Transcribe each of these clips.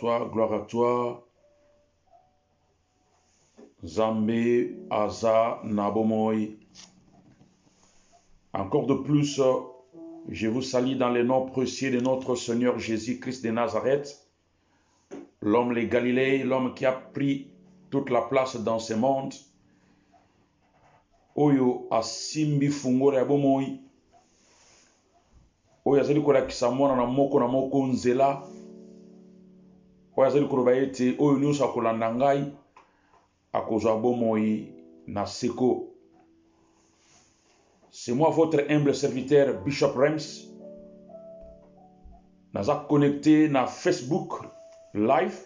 toi, gloire à toi. Zambé, Aza, Nabomoy. Encore de plus, je vous salue dans les noms précieux de notre Seigneur Jésus-Christ de Nazareth, l'homme de Galilée, l'homme qui a pris toute la place dans ce monde. Oyo asimbi fungore ya bomoi. Oyo azali kolakisa mwana na moko nzela. Oyo azali koloba ete oyo nyonso akolanda ngai akozwa bomoi na seko. C'est moi votre humble serviteur Bishop Rems. Naza connecté na Facebook live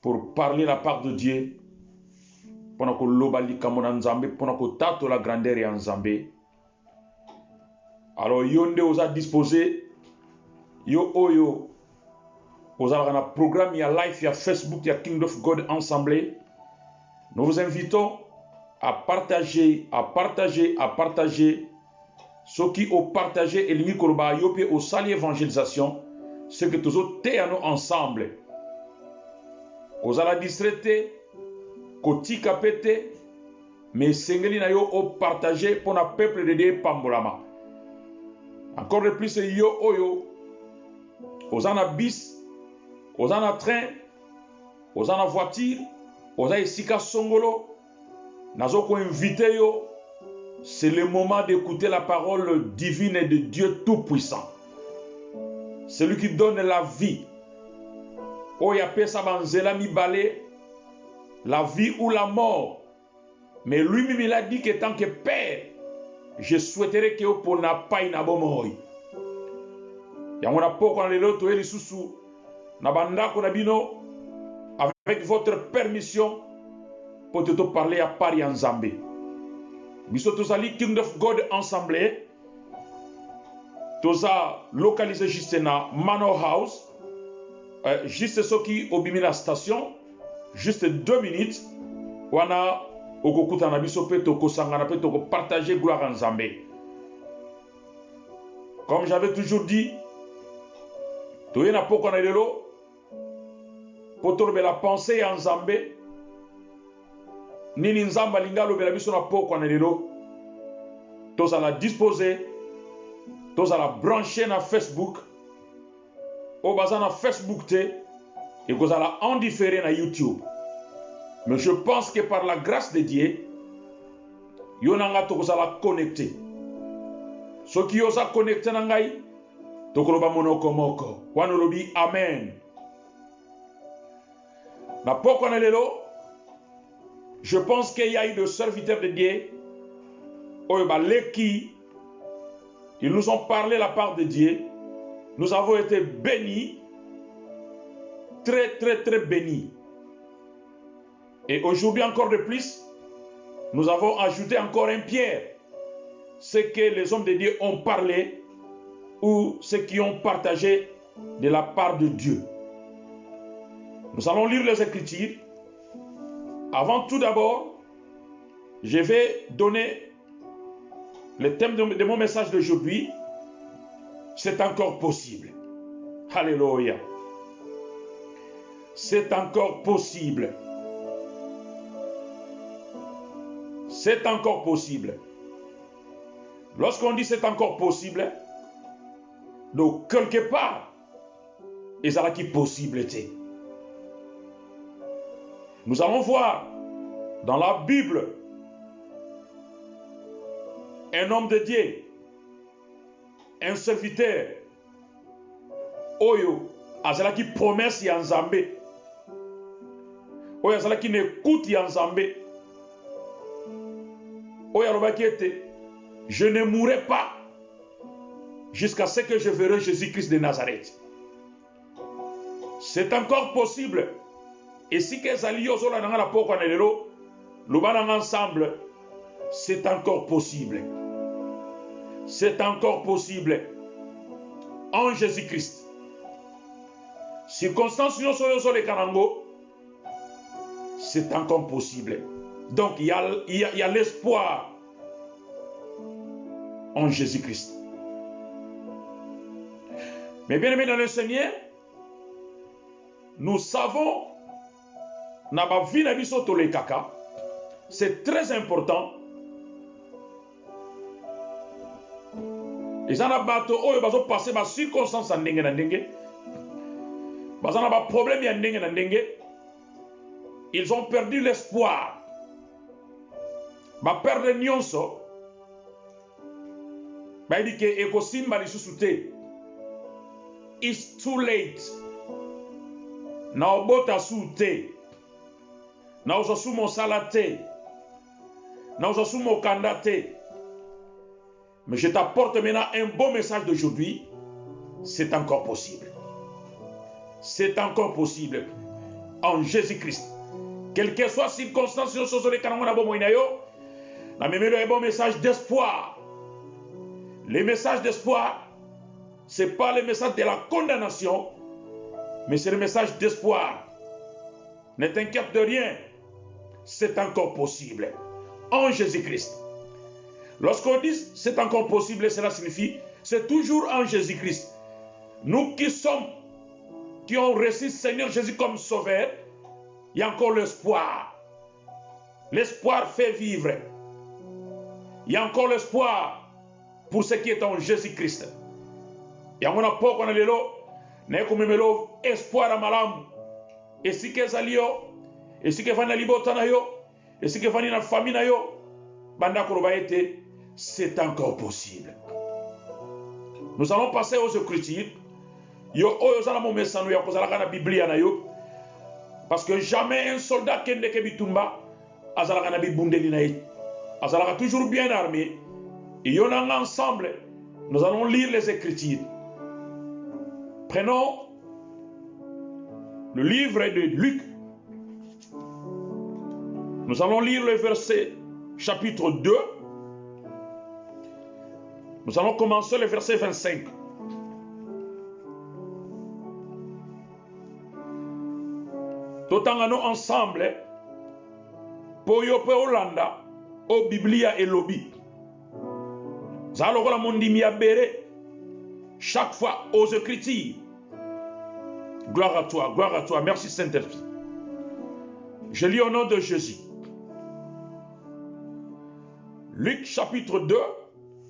pour parler la part de Dieu. Pendant que l'obali kamona nzambe, pendant que tato la grandeur ya nzambe. Alors yonde osa disposé yo oyo osa un programme ya live ya Facebook ya King of God Ensemble. Nous vous invitons à partager. Ce qui ont partagé et l'imi koloba yope au sali évangélisation, c'est que tous autres nous ensemble. Aux ala distraité, koti kapete, mais sengeli na yo au partager pour na peuple de Dieu pambolama. Encore de plus yo oyo, aux ana bis, aux ana train, aux ana voiture, aux ana esika songolo. Nazoko invité yo, c'est le moment d'écouter la parole divine de Dieu Tout-Puissant. Celui qui donne la vie. Oyape sabanzela mi balé, la vie ou la mort. Mais lui-même il a dit que tant que père, je souhaiterais que vous pour n'a pas une abomoy. Yamona poko na lelo to eli susu na bandako na bino avec votre permission. Pour te parler à Paris en Zambie. Biso tozali King of God Ensemble. Toza localisé juste na Manor House. Juste ce qui obimi la station. Juste 2 minutes. Wana okokuta na biso pe toko sangana pe toko partager gloire en Zambie. Comme j'avais toujours dit, toye na poko na lelo. Potorbe la pensée en Zambie. Nini nzamba lingalo bela biso na poko na lelo tozala disposer tozala brancher na Facebook o baza na Facebook te et kozala en différé na YouTube. Mais je pense que par la grâce de Dieu yonanga tokozala connecté. Ce qui osa connecté na ngai tokoloba monoko moko wana lobi amen. Na poko na lelo je pense qu'il y a eu des serviteurs de Dieu, ils nous ont parlé la part de Dieu. Nous avons été bénis, très bénis. Et aujourd'hui encore de plus, nous avons ajouté encore un pierre. Ce que les hommes de Dieu ont parlé ou ceux qui ont partagé de la part de Dieu. Nous allons lire les Écritures. Avant tout d'abord, je vais donner le thème de mon message d'aujourd'hui. C'est encore possible. Alléluia. C'est encore possible. C'est encore possible. Lorsqu'on dit c'est encore possible, donc quelque part, il y a qui possibilité. Nous allons voir dans la Bible un homme de Dieu, un serviteur, Oyo, azalaki promesse ya Nzambe, Oyo azalaki n'écoute ya Nzambe, Oyo alobaki ete, je ne mourrai pas jusqu'à ce que je verrai Jésus-Christ de Nazareth. C'est encore possible. Et si que Zali Ozola n'a pas poko anelelo, nous allons ensemble, c'est encore possible. C'est encore possible. En Jésus-Christ. Circonstances sur les Karango, c'est encore possible. Donc il y a l'espoir en Jésus-Christ. Mais bien aimé dans le Seigneur, nous savons, c'est très important. Les gens qui passé par circonstances en ndenge na ndenge, problème en ndenge na ndenge, ils ont perdu l'espoir. Ba perdre nyonso. Ba dit que ekosimba lisusu te. It's too late. Na obota su te. Na ozosu mosala te. Na ozosu mokanda te. Mais je t'apporte maintenant un bon message d'aujourd'hui. C'est encore possible. C'est encore possible. En Jésus-Christ. Quelle que soit la circonstance, je un bon message d'espoir. Les messages d'espoir, ce n'est pas le message de la condamnation, mais c'est le message d'espoir. Ne t'inquiète de rien. C'est encore possible. En Jésus-Christ. Lorsqu'on dit c'est encore possible, cela signifie c'est toujours en Jésus-Christ. Nous qui ont reçu Seigneur Jésus comme sauveur, il y a encore l'espoir. L'espoir fait vivre. Il y a encore l'espoir pour ce qui est en Jésus-Christ. Il y a un peu qu'on a l'élo, n'est comme espoir à malam. Et si que zalio, et si que van libotanayo, et si que van na famille na yo, banda korobaete. C'est encore possible. Nous allons passer aux Écritures. Parce que jamais un soldat qui est bitumba azalaka toujours bien armé. Et ensemble, nous allons lire les Écritures. Prenons le livre de Luc. Nous allons lire le verset chapitre 2. Nous allons commencer le verset 25. Totangano ensemble, Poyo Olanda, au Biblia et Lobi. Zalogola Mondimi Abere, chaque fois aux Écritures. Gloire à toi, merci Saint-Esprit. Je lis au nom de Jésus. Luc chapitre 2.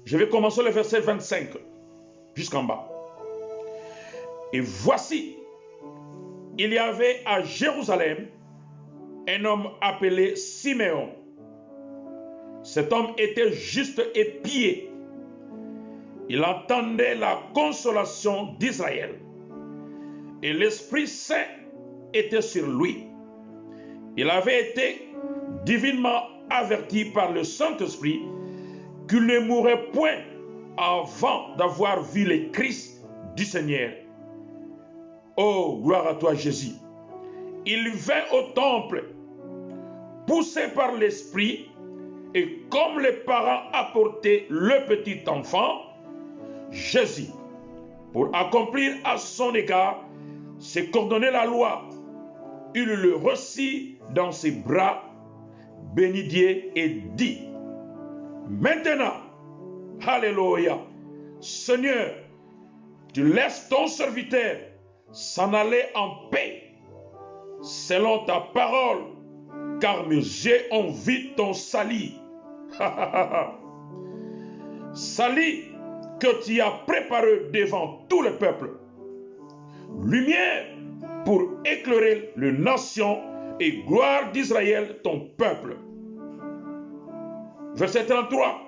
Je vais commencer le verset 25 jusqu'en bas. Et voici, il y avait à Jérusalem un homme appelé Siméon. Cet homme était juste et pieux. Il entendait la consolation d'Israël. Et l'Esprit Saint était sur lui. Il avait été divinement averti par le Saint-Esprit qu'il ne mourrait point avant d'avoir vu le Christ du Seigneur. Oh, gloire à toi Jésus. Il vint au temple, poussé par l'Esprit, et comme les parents apportaient le petit enfant, Jésus, pour accomplir à son égard ce qu'ordonnait la loi, il le reçut dans ses bras, bénit Dieu et dit: Maintenant, alléluia, Seigneur, tu laisses ton serviteur s'en aller en paix, selon ta parole, car mes yeux ont vu ton salut. Salut que tu as préparé devant tout le peuple. Lumière pour éclairer les nations et gloire d'Israël, ton peuple. Verset 33.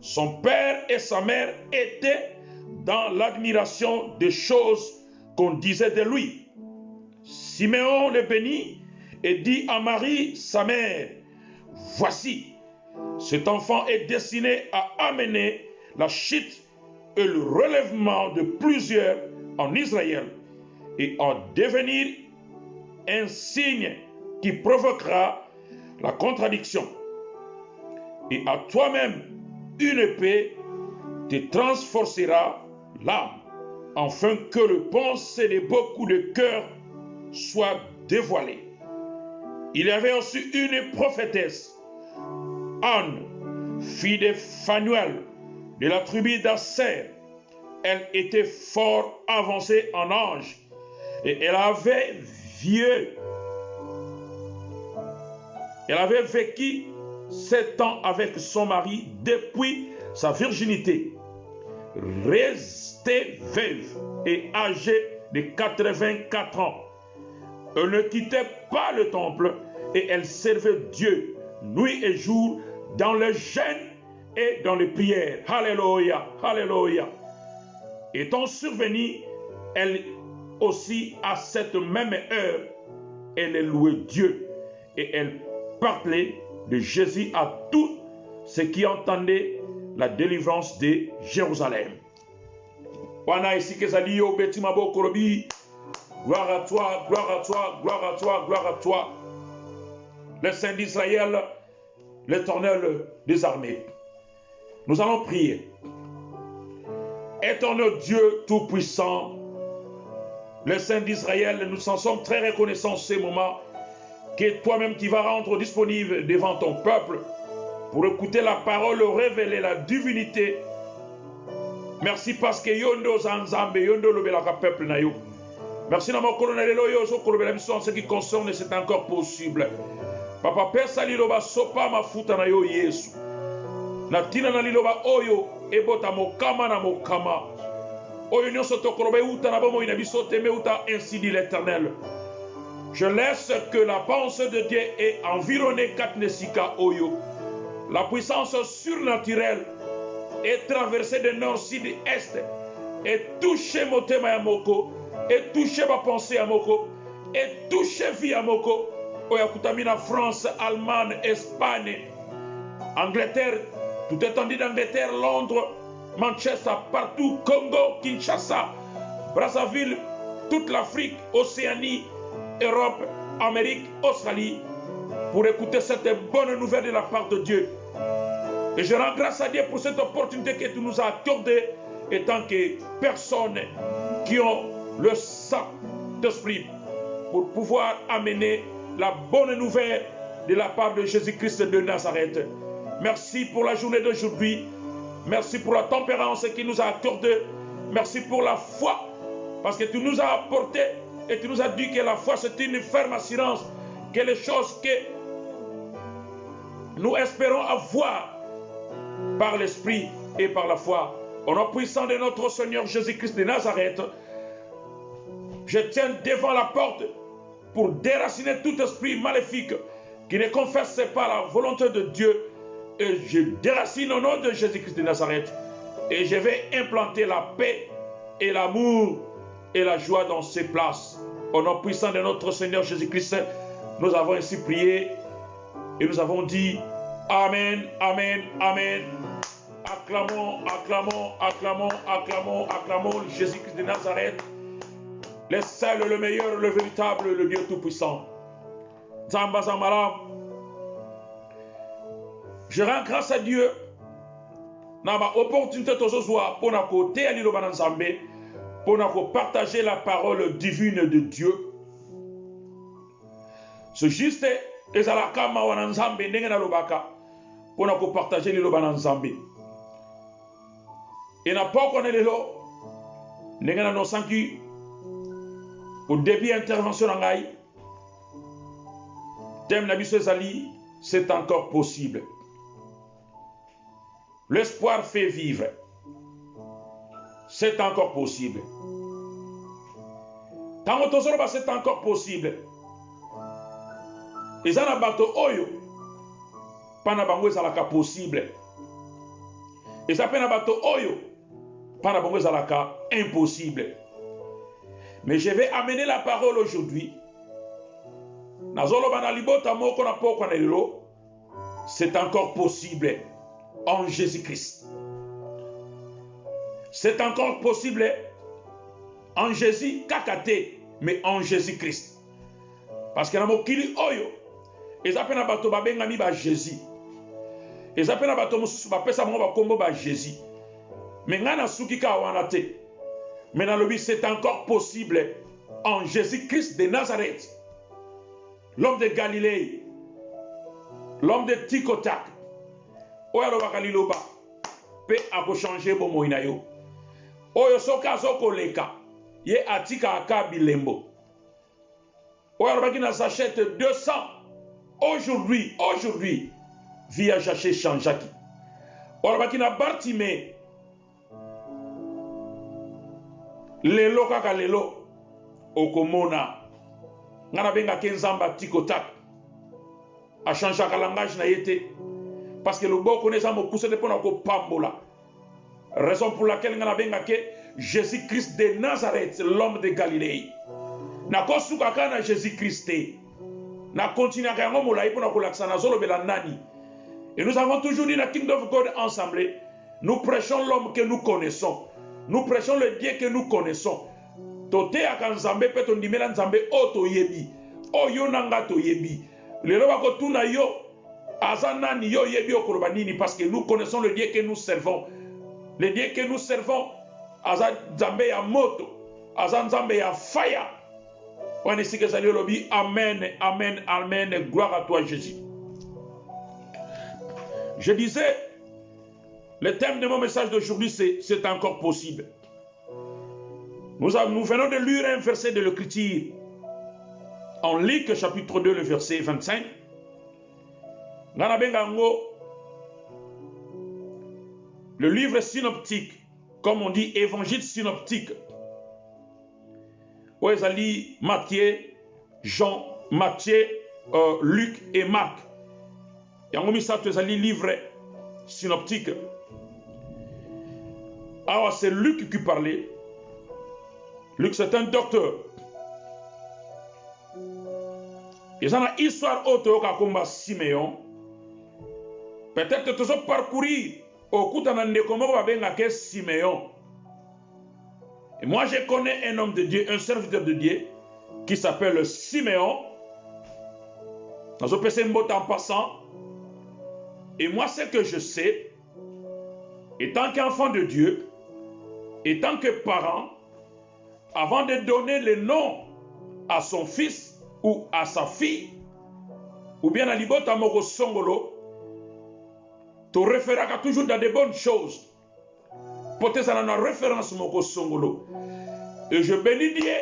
Son père et sa mère étaient dans l'admiration des choses qu'on disait de lui. Siméon le bénit et dit à Marie, sa mère: Voici, cet enfant est destiné à amener la chute et le relèvement de plusieurs en Israël et à devenir un signe qui provoquera la contradiction. Et à toi-même, une épée te transforcera l'âme, afin que le pensée de beaucoup de cœurs soit dévoilé. Il y avait aussi une prophétesse, Anne, fille de Phanuel, de la tribu d'Asser. Elle était fort avancée en âge, et elle avait vieux. Elle avait vécu 7 ans avec son mari depuis sa virginité. Restée veuve et âgée de 84 ans. Elle ne quittait pas le temple et elle servait Dieu nuit et jour dans le jeûne et dans les prières. Alléluia, alléluia. Étant survenue, elle aussi à cette même heure, elle louait Dieu et elle parlait de Jésus à tous ceux qui entendaient la délivrance de Jérusalem. Gloire à toi, gloire à toi, gloire à toi, gloire à toi. Le Saint d'Israël, l'Éternel des armées. Nous allons prier. Éternel Dieu Tout-Puissant, le Saint d'Israël, nous en sommes très reconnaissants en ce moment que toi-même tu vas rendre disponible devant ton peuple pour écouter la parole, révéler la divinité. Merci parce que yondo zanzambe, yondo lobelaka peuple na yo. Merci na mokolo na lelo yo so kolobela biso en ce qui concerne, c'est encore possible. Papa pesa liloba sopa mafuta na yo Yesu. Na tina na liloba oyo ebota mokama na mokama. Oyo nyonso tokoloba uta na bomo ina biso teme uta, ainsi dit l'Éternel. Je laisse que la pensée de Dieu ait environné Katnesika Oyo. La puissance surnaturelle est traversée de nord, sud, est et touché motema ya moko, et touché ma pensée à moko, et touché vie à moko. Oya kutamina France, Allemagne, Espagne, Angleterre, tout étendu d'Angleterre, Londres, Manchester, partout, Congo, Kinshasa, Brazzaville, toute l'Afrique, Océanie, Europe, Amérique, Australie, pour écouter cette bonne nouvelle de la part de Dieu. Et je rends grâce à Dieu pour cette opportunité que tu nous as accordée, étant que personnes qui ont le Saint-Esprit pour pouvoir amener la bonne nouvelle de la part de Jésus-Christ de Nazareth. Merci pour la journée d'aujourd'hui. Merci pour la tempérance qu'il nous a accordée. Merci pour la foi, parce que tu nous as apporté et tu nous as dit que la foi c'est une ferme assurance, que les choses que nous espérons avoir par l'Esprit et par la foi, au nom puissant de notre Seigneur Jésus-Christ de Nazareth, je tiens devant la porte pour déraciner tout esprit maléfique qui ne confesse pas la volonté de Dieu, et je déracine au nom de Jésus-Christ de Nazareth, et je vais implanter la paix et l'amour et la joie dans ces places. Au nom puissant de notre Seigneur Jésus-Christ, nous avons ainsi prié et nous avons dit Amen, Amen, Amen. Acclamons, acclamons, acclamons, acclamons, acclamons Jésus-Christ de Nazareth, le seul, le meilleur, le véritable, le Dieu tout-puissant. Zamba Zambala. Je rends grâce à Dieu dans ma opportunité toujours pour nous côté à l'île Bananzambé, pour nous partager la parole divine de Dieu. Ce juste est à la Kama Wananzambé, Nengana Lobaka, pour nous partager l'île Bananzambé. Et n'a pas qu'on est là, Nengana no sanki, au début intervention en Gaï, Thème Nabiso Zali, c'est encore possible. L'espoir fait vivre. C'est encore possible. Tant que c'est encore possible. Et ça n'a pas de oyo. Panabangwe zalaka possible. Et ça n'a pas de oyo. Panabangwe zalaka impossible. Mais je vais amener la parole aujourd'hui. C'est encore possible en Jésus-Christ. C'est encore possible en Jésus kakate, mais en Jésus-Christ. Parce que dans mon kili oyo, ils appellent à bateau babengami ba Jésus. Ils appellent à bateau ba pesa mo ba kombo ba Jésus. Mais ngana suki ka wanate. Mais dans le but c'est encore possible en Jésus-Christ de Nazareth. L'homme de Galilée, l'homme de Tikotak, Oyo Bakaliloba, pe ako changer bo moinayo. Oyo soka zoko leka, ye atika aka bilembo. Oyarabakina s'achète 200. Aujourd'hui, via Jaché Chanjaki. Oyarabakina Bartime. Lelo kaka lelo. Okomona. Ngana benga kenzamba tikotak. A changé le langage na yete. Parce que le beau connaissant me pousse de prendre au pambola. Raison pour laquelle ngana benga ke Jésus-Christ de Nazareth, l'homme de Galilée. Na kosuka kana Jésus-Christ. Na continue à faire mola pour na kolaksa zolo belanani. Et nous avons toujours dit dans Kingdom of God ensemble, nous prêchons l'homme que nous connaissons. Nous prêchons le Dieu que nous connaissons. Tote akanzambe peto ndimela nzambe oto yebi. Oyo nanga to yebi. Le roi kotuna yo azanani yo yebi okorobanini parce que nous connaissons le Dieu que nous servons. Le Dieu que nous servons azan nzambe ya moto, azan nzambe ya fire. On est que ça lobi amen, amen, amen. Gloire à toi Jésus. Je disais, le thème de mon message d'aujourd'hui c'est encore possible. Nous venons de lire un verset de l'Écriture en Luc chapitre 2, le verset 25. Le livre synoptique, comme on dit évangile synoptique. Oezali, Matthieu, Jean, Matthieu, Luc et Marc. Et on a mis ça, livre synoptique. Alors c'est Luc qui parlait. Luc, c'est un docteur. Et ça, une histoire autre comme Siméon. Peut-être que tu as parcouru au coup de Siméon. Et moi, je connais un homme de Dieu, un serviteur de Dieu, qui s'appelle Siméon. Dans un PC en passant. Et moi, ce que je sais, étant qu'enfant de Dieu, étant que parent, avant de donner le nom à son fils ou à sa fille, ou bien à l'ibota moko songolo, tu référeras toujours dans de bonnes choses. Peut-être ça a une référence moko songolo. Et je bénis Dieu.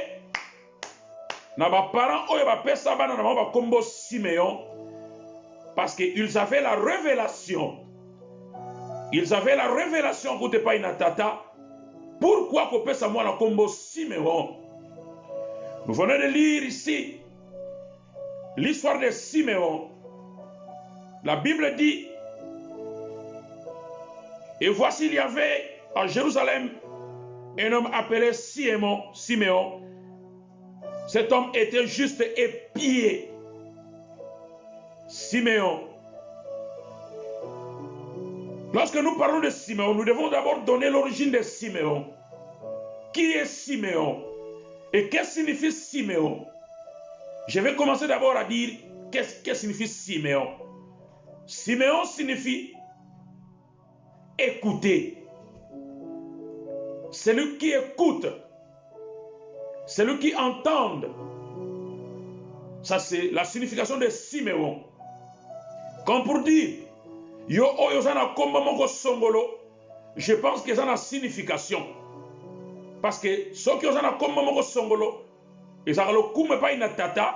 Na ba parents oyo ba pesa bana na ba kombo Siméon parce qu'ils avaient la révélation. Ils avaient la révélation pour te pas une tata. Pourquoi qu'on pesa moi na kombo Siméon? Nous venons de lire ici l'histoire de Siméon. La Bible dit, et voici il y avait à Jérusalem un homme appelé Siméon. Cet homme était juste et pieux. Siméon. Lorsque nous parlons de Siméon, nous devons d'abord donner l'origine de Siméon. Qui est Siméon? Et qu'est-ce que signifie Siméon? Je vais commencer d'abord à dire qu'est-ce que signifie Siméon. Siméon signifie écouter. Celui qui écoute. Celui qui entend. Ça c'est la signification de Siméon. Comme pour dire, yo oyozana komba moko songolo, je pense que ça a une signification. Parce que ceux qui ont komba moko songolo, ils ont le coup mais pas une tata,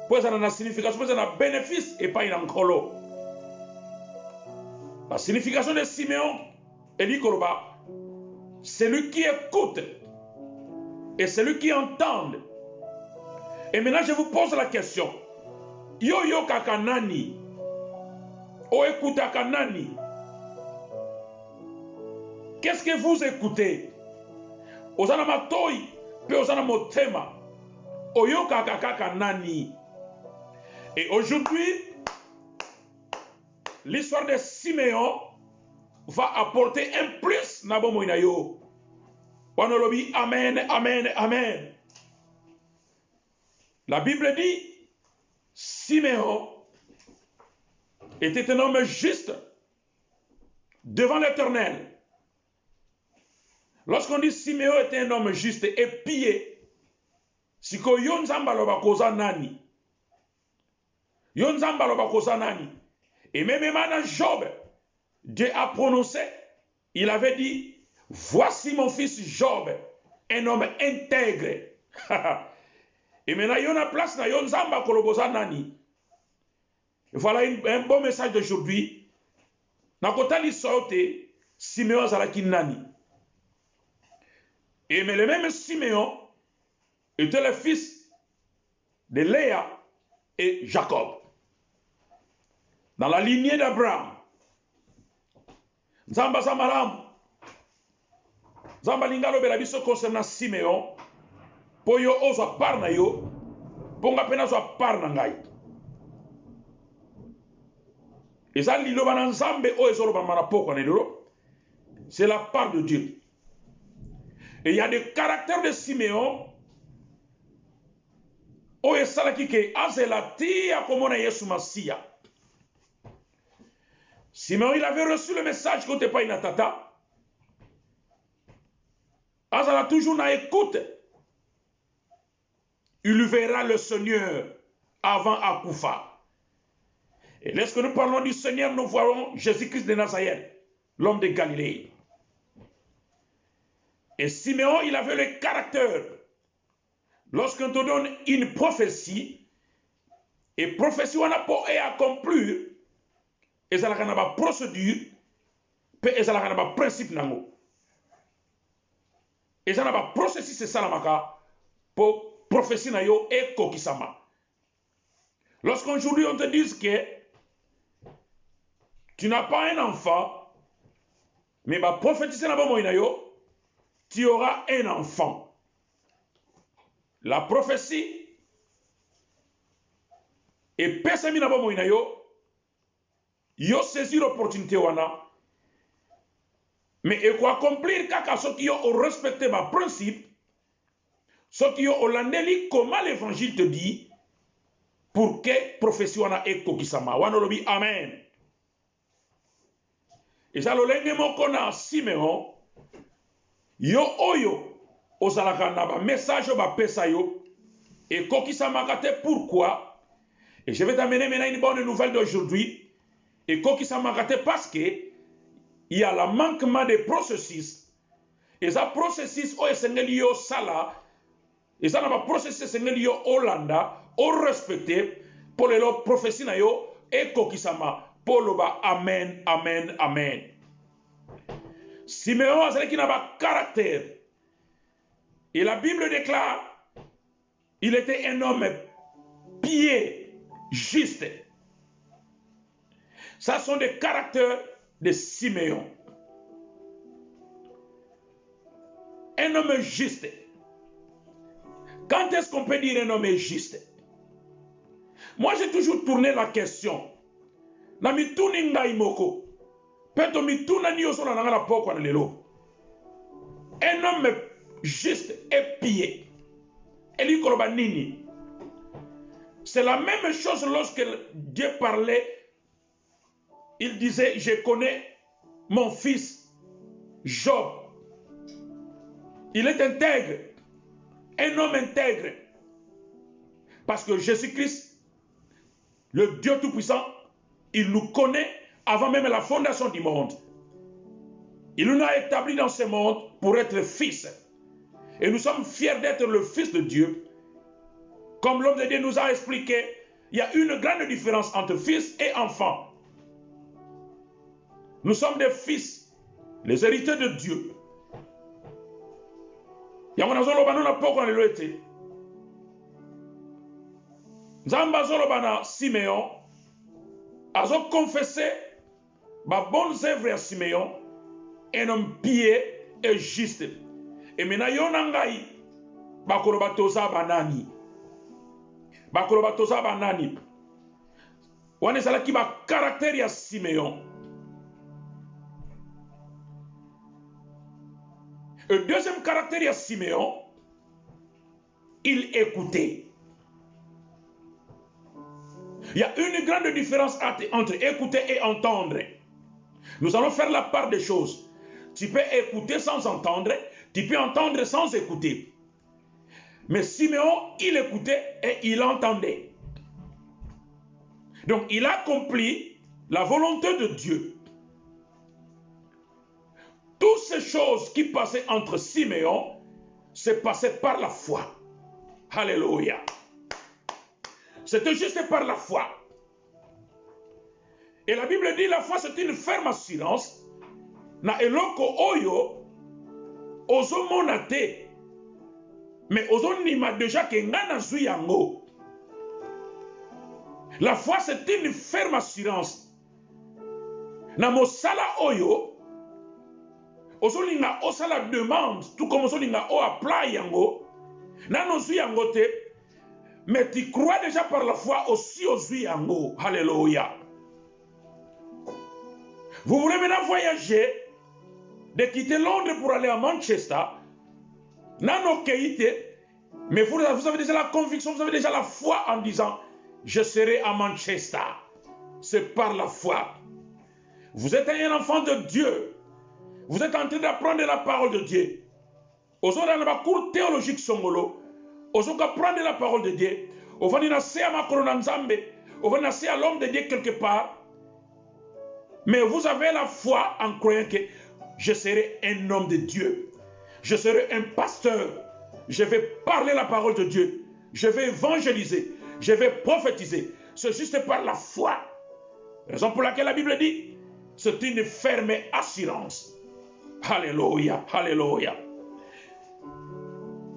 pour ça a une signification, pour ça a un bénéfice et pas une ankolo. La signification de Siméon, Eli Koroba, celui qui écoute et celui qui entend. Et maintenant je vous pose la question. Yo kakanani, o écoute kanani. Qu'est-ce que vous écoutez? Osana matoi, pe osana motema. Oyo kakanani. Et aujourd'hui, l'histoire de Siméon va apporter un plus na bomo inayo. Wanolobi amen, amen, amen. La Bible dit, Siméon était un homme juste devant l'Éternel. Lorsqu'on dit Siméon était un homme juste et pieux, siko yonzamba loba koza nani. Yonzamba loba koza nani. Et même dans Job, Dieu a prononcé, il avait dit, voici mon fils Job, un homme intègre. Et maintenant, il y a une place, il y a une zamba kolobosa nani. Et voilà un bon message d'aujourd'hui. Nakotali sote, Siméon Zalaki nani. Et mais le même Siméon était le fils de Léa et Jacob. Dans la lignée d'Abraham. Zamba Zamaram. Zamba Lingalo Belabiso concernant Siméon. Poyo ozo parna yo. Ponga pena zo parna ngai. Et ça, c'est la part de Dieu. Et il y a des caractères de Siméon. Siméon, il avait reçu le message qu'on n'était pas une tata. Azala toujours na écoute. Il verra le Seigneur avant Akoufa. Et lorsque nous parlons du Seigneur, nous voyons Jésus-Christ de Nazareth, l'homme de Galilée. Et Siméon, il avait le caractère. Lorsqu'on te donne une prophétie, et prophétie, on a pas accomplir, et ça n'a pas procédure, et ça n'a pas principe. Et ça n'a pas processus, c'est ça la pour prophétie et kokisama. Lorsqu'aujourd'hui on te dit que tu n'as pas un enfant, mais bah prophétiser tu auras un enfant. La prophétie et pesami na yo saisir l'opportunité wana, mais il faut accomplir kaka ce qui ont respecté ma principe, ce qui ont landeli comment l'évangile te dit, pour que prophétie wana ekokisama. Wana lobi amen. Et ça, le lenge mokona Siméon, yo oyo, ozalaka na ba message ba pesa yo, et kokisa makate pourquoi, et je vais t'amener maintenant une bonne nouvelle d'aujourd'hui, et kokisa makate parce que, il y a le manquement de processus, et ça processus o esengeli yo sala, et ça n'a pas processus esengeli yo Hollanda, au respecté, pour les prophéties na yo, et kokisama, pour le bas, amen, amen, amen. Siméon, c'est qui n'a pas caractère. Et la Bible déclare, il était un homme pieux, juste. Ça sont des caractères de Siméon. Un homme juste. Quand est-ce qu'on peut dire un homme juste? Moi, j'ai toujours tourné la question. Un homme juste et pieux. C'est la même chose lorsque Dieu parlait. Il disait, je connais mon fils Job. Il est intègre. Un homme intègre. Parce que Jésus-Christ, le Dieu Tout-Puissant, il nous connaît avant même la fondation du monde. Il nous a établis dans ce monde pour être fils. Et nous sommes fiers d'être le fils de Dieu. Comme l'homme de Dieu nous a expliqué, il y a une grande différence entre fils et enfant. Nous sommes des fils, les héritiers de Dieu. Zamba Zolobana Siméon a confessé ma bonne œuvre à Siméon, un homme pieux et juste. Et maintenant, Yonangai, Bakorobatoza Banani. Bakorobatoza Banani. Wanesala qui va caractère à Siméon. Le deuxième caractère à Siméon, il écoutait. Il y a une grande différence entre écouter et entendre. Nous allons faire la part des choses. Tu peux écouter sans entendre, tu peux entendre sans écouter. Mais Siméon, il écoutait et il entendait. Donc il accomplit la volonté de Dieu. Toutes ces choses qui passaient entre Siméon, se passaient par la foi. Alléluia. C'était juste par la foi. Et la Bible dit la foi c'est une ferme assurance na eloko oyo ozomona te mais ozonima déjà ke nga nazwi yango. La foi c'est une ferme assurance na mosala oyo ozolinga osala demande tout comme ozolinga o apply yango nano zwi yango te mais tu crois déjà par la foi aussi ozwi yango. Alléluia. Vous voulez maintenant voyager, de quitter Londres pour aller à Manchester, nano keite, mais vous avez déjà la conviction, vous avez déjà la foi en disant, je serai à Manchester. C'est par la foi. Vous êtes un enfant de Dieu. Vous êtes en train d'apprendre la parole de Dieu. Aujourd'hui, dans le cours théologique songolo, aujourd'hui, apprendre la parole de Dieu. On va nasser à Makoro Nzambe, on va nasser à l'homme de Dieu quelque part. Mais vous avez la foi en croyant que je serai un homme de Dieu. Je serai un pasteur. Je vais parler la parole de Dieu. Je vais évangéliser. Je vais prophétiser. C'est juste par la foi. Raison pour laquelle la Bible dit, c'est une ferme assurance. Alléluia, alléluia.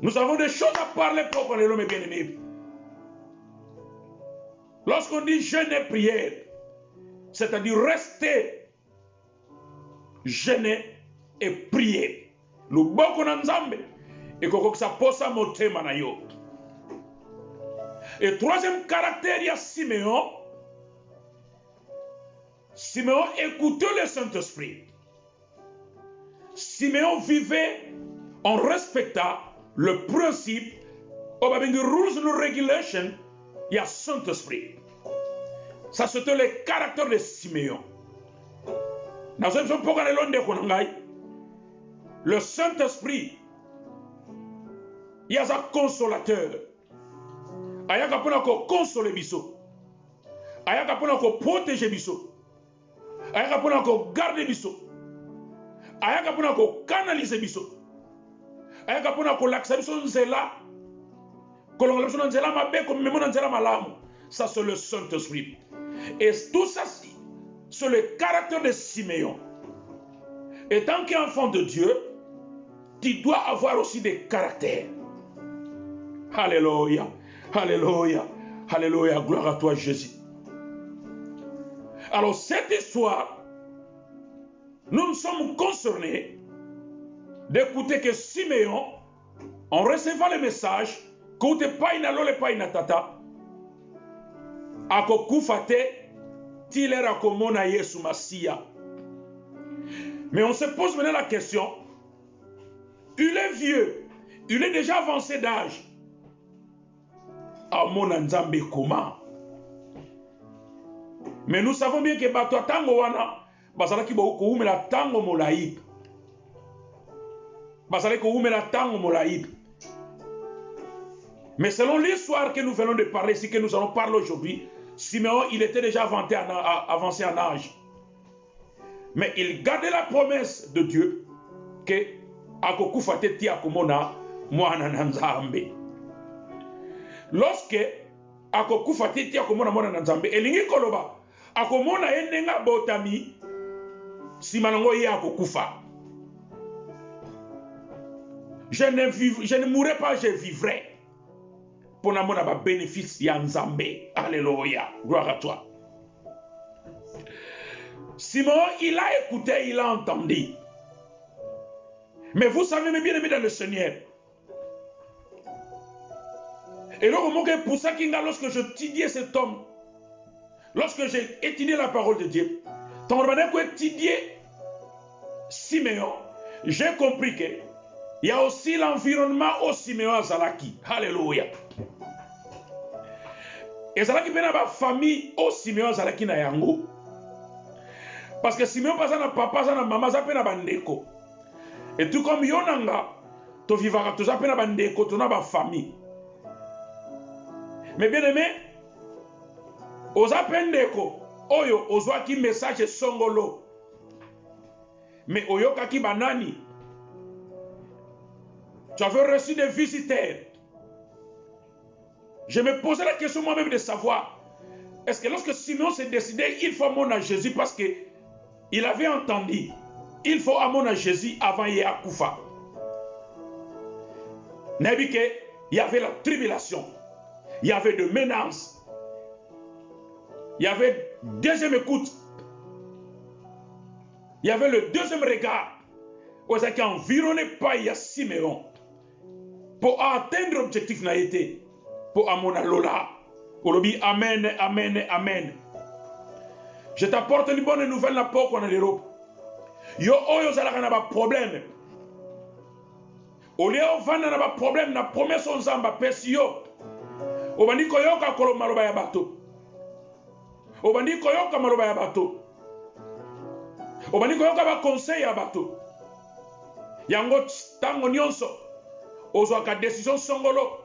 Nous avons des choses à parler pour qu'on l'homme bien-aimé. Lorsqu'on dit jeûne et prière, c'est-à-dire rester, jeûner et prier. Le boko na nzambe et koko sa posa motema na yo. Et troisième caractère, il y a Siméon. Siméon écoutait le Saint-Esprit. Siméon vivait en respectant le principe of the rules and regulations. Il y a Saint-Esprit. Ça, c'était le caractère de Siméon. Le Saint-Esprit, il y a un consolateur. Il y a un consoler biso. Il y a un protéger biso. Il y a un garder biso. Il y a un canaliser biso. Il y a un l'accès biso nzela. Ça, c'est le Saint-Esprit. Et tout ça, c'est le caractère de Siméon. Et tant qu'enfant de Dieu, tu dois avoir aussi des caractères. Alléluia, alléluia, alléluia, gloire à toi Jésus. Alors cette histoire, nous sommes concernés d'écouter que Siméon, en recevant le message, que pas inalole pas inatata, akokufate tilera komona Yesu Masia. Mais on se pose maintenant la question, il est vieux, il est déjà avancé d'âge. Amona Nzambe comment? Mais nous savons bien que bato tango wana bazalaki ko umela tango molaïb. Bazalaki ko umela tango molaïb. Mais selon l'histoire que nous venons de parler, ce que nous allons parler aujourd'hui, Siméon, il était déjà avancé en âge. Mais il gardait la promesse de Dieu que akokufate ti akomona mwana Nzambe. Lorsque akokufate ti akomona mwana Nzambe, elingi koloba akomona enenga botami simanango ye akokufa. Je ne mourrai pas, je vivrai. Pour mon bénéfice ya Nzambe. Alléluia. Gloire à toi. Simon, il a écouté, il a entendu. Mais vous savez, mes bien-aimés dans le Seigneur. Et donc, pour ça, lorsque je étudiais cet homme, lorsque j'ai étudié la parole de Dieu, quand on a étudié Siméon, j'ai compris que il y a aussi l'environnement au Siméon Zalaki. Alléluia. Et Zalaki ben a famille au Siméon Zalaki na yango. Parce que Siméon pas na papa, na maman, ça pe na bandeko. Et tout comme yonanga, to vivara to ça pe na bandeko, to na ba famille. Mais bien aimé, oza pendeko, oyo ozwa ki message songolo. Mais oyoka ki banani. Tu avais reçu des visiteurs. Je me posais la question moi-même de savoir, est-ce que lorsque Simeon s'est décidé, il faut amener à Jésus parce qu'il avait entendu, il faut amener à Jésus avant Yakufa. Il y avait la tribulation, il y avait de menaces, il y avait deuxième écoute, il y avait le deuxième regard, qui environné par Simeon pour atteindre l'objectif n'a été pour amener Lola. Amen, amen, amen. Je t'apporte une bonne nouvelle là pour qu'on a l'Europe. Yo oyo zalaka na ba problème. Au lieu vanda na ba problème na promesse on zamba pesi yo. Obandi koyoka kolo maloba ya bato. Obandi koyoka maloba ya bato. Obandi koyoka ba conseil ya bato. Yango tango nyonso ozwaka décision songolo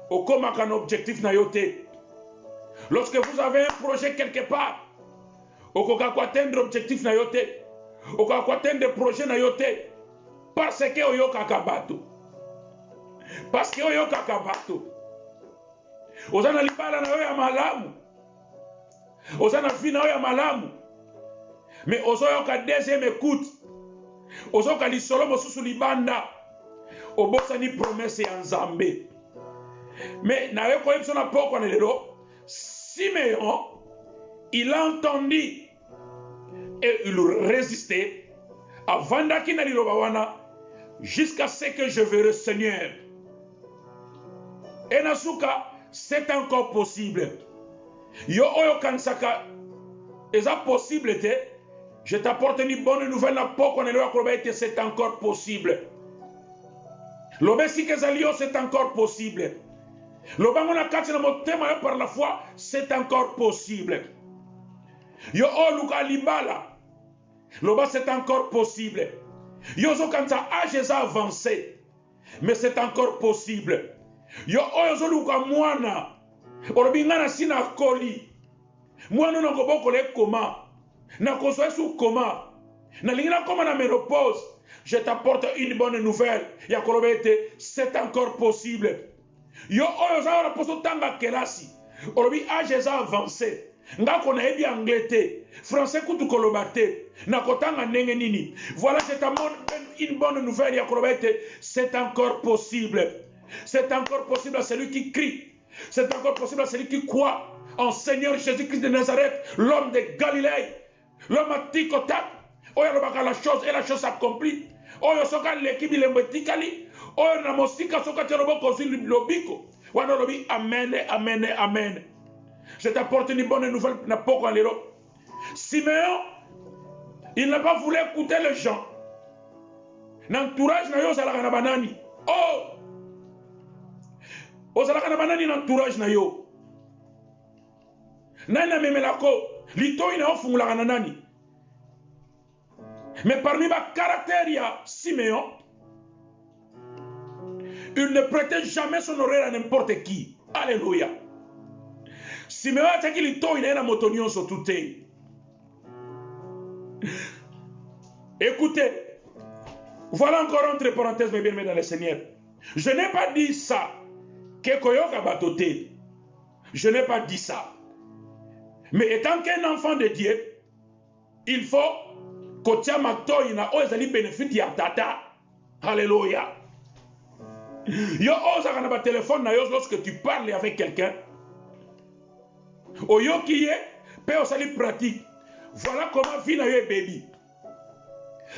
okomaka na objectif na yote. Lorsque vous avez un projet quelque part, okoka ko atteindre objectif na yote. Okoka ko atteindre projet na yote parce que oyoka kabato. Parce que oyoka kabato. Ozana libala na yo ya malamu. Ozana fina ya malamu. Mais ozoyoka deuxième écoute. Ozoka lisolo mosusu libanda. Obosani promesse ya Nzambe. Mais na yo koyebso na poko na lelo Simeon, il a entendu et il résistait avant d'akina lilobawana jusqu'à ce que je verrai Seigneur. Et nasuka, c'est encore possible. Yo oyo kansaka, eza possible te. Je t'apporte une bonne nouvelle na poko na lelo kolobete c'est encore possible. Lobesi kezalio c'est encore possible. Lobango na kati na motema par la foi, c'est encore possible. Yo o luka libala. Loba c'est encore possible. Yo zo kanta âge a avancé. Mais c'est encore possible. Yo o zo luka mwana. Olobi ngana sina koli. Mwana na koboko le koma. Na koso su koma. Na lingina koma na ménopause. Je t'apporte une bonne nouvelle. Ya kolobete, c'est encore possible. Yo oyo za ora poso tanga kelasi. Olobi âge a avancé. Nga kona ebi anglais français kutu kolobate. Na kotanga ndenge nini. Voilà, je t'apporte une bonne nouvelle. Ya kolobete, c'est encore possible. C'est encore possible à celui qui crie. C'est encore possible à celui qui croit en Seigneur Jésus-Christ de Nazareth, l'homme de Galilée. L'homme a tikotak. Oyo lobaka la chose et la chose s'accomplit. Oyo soka l'équipe lembetikali. Oyo na mosika soka terobo kosi lobiko. Wana lobi amen, amen, amen. Je t'apporte une bonne nouvelle na poko en lero. Simeon, il n'a pas voulu écouter les gens. N'entourage na yo zalaka na banani. Oh! Ozalaka na banani n'entourage na yo. Nana memelako, lito ina ofungulaka na nani. Mais parmi ma caractère, il y a Simeon. Il ne prêtait jamais son oreille à n'importe qui. Alléluia. Simeon a dit qu'il il est dans motonion sur tout. Écoutez, voilà encore entre parenthèses, mes bien-aimés dans le Seigneur. Je n'ai pas dit ça. Que koyoka batoté. Je n'ai pas dit ça. Mais étant qu'un enfant de Dieu, il faut kotia makto ina ozali bénéfice ya tata. Alléluia. Yo oza na ba téléphone na yo lorsque tu parles avec quelqu'un. Oyo qui est pe osali pratique. Voilà comment vie na yo baby.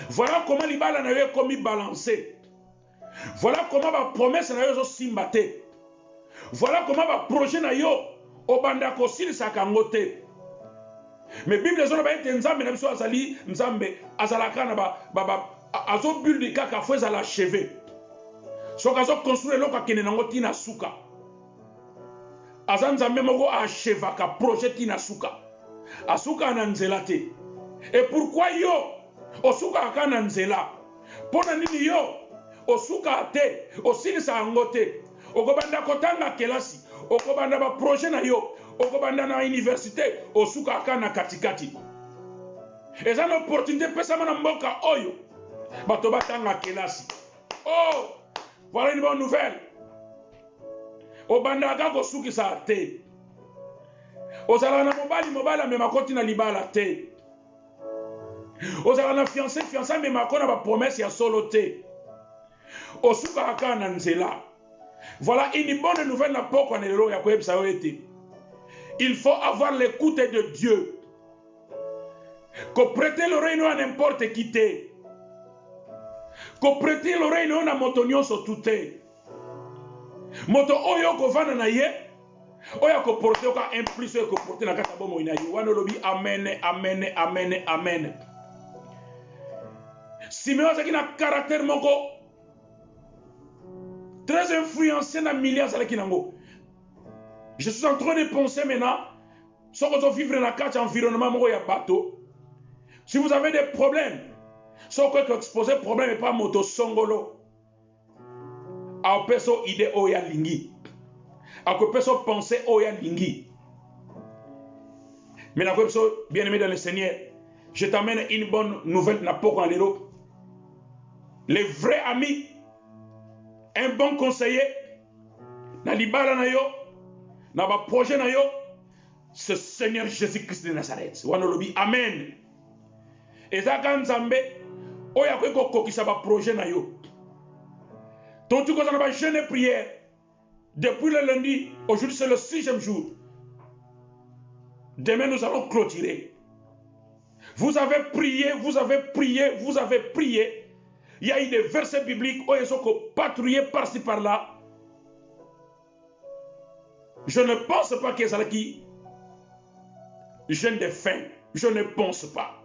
Voilà comment libala na yo komi balancer. Voilà comment ba promesse na yo zo simbate. Voilà comment ba projet na yo obanda ko silisa kangote. Mais Bible zona ba ete nzambe na biso azali nzambe azalaka na ba azo build kaka fo ezala achevé. So kazo construire loko akene nango tina suka. Azan nzambe moko acheva ka projet tina suka. Asuka na nzela te. Et pourquoi yo osuka aka na nzela? Pona nini yo osuka te osilisa ngote? Okobanda kotanga kelasi, okobanda ba projet na yo, okobanda na université, osuka aka na katikati. Eza na opportunité pesa mana mboka oyo. Bato batanga kelasi. Oh, voilà une bonne nouvelle. obandaka kosukisa te. Ozala na mobali amema koti na libala te. Ozala na fiancé amema kona ba promesse ya solo te. Osuka kaka na nzela. Voilà une bonne nouvelle na poko na lelo ya koyebisa yo ete. Il faut avoir l'écoute de Dieu. Ko prêter l'oreille à n'importe qui te. Ko prêter l'oreille à moto nyonso tout te. Moto oyo ko vana na ye. Oya ko porter oka implice ko porter na kata bomo ina yo. Wana lobi amen, amen, amen, amen. Simeon zaki na caractère moko très influencé dans milliards avec Kinango. Je suis en train de penser maintenant, si vous vivez dans un environnement où il y a bateau, si vous avez des problèmes, si vous pouvez exposer problème et pas moto songolo, à peso idée oya lingi, à peso penser oya lingi. Maintenant, bien aimé dans le Seigneur, je t'amène une bonne nouvelle na poko en l'Europe. Les vrais amis, un bon conseiller, na libala na yo, na ba projet na yo, ce Seigneur Jésus-Christ de Nazareth. Wanolobi, amen. Et ça quand Nzambe, oya ko kokisa ba projet na yo. Donc tu connais ba jeûne et prière. Depuis le lundi, aujourd'hui c'est le 6e jour. Demain nous allons clôturer. Vous avez prié, vous avez prié, vous avez prié. Il y a eu des versets bibliques où ils ont patrouillé par-ci par-là. Je ne pense pas qu'il y ait ça qui jeûne de faim. Je ne pense pas.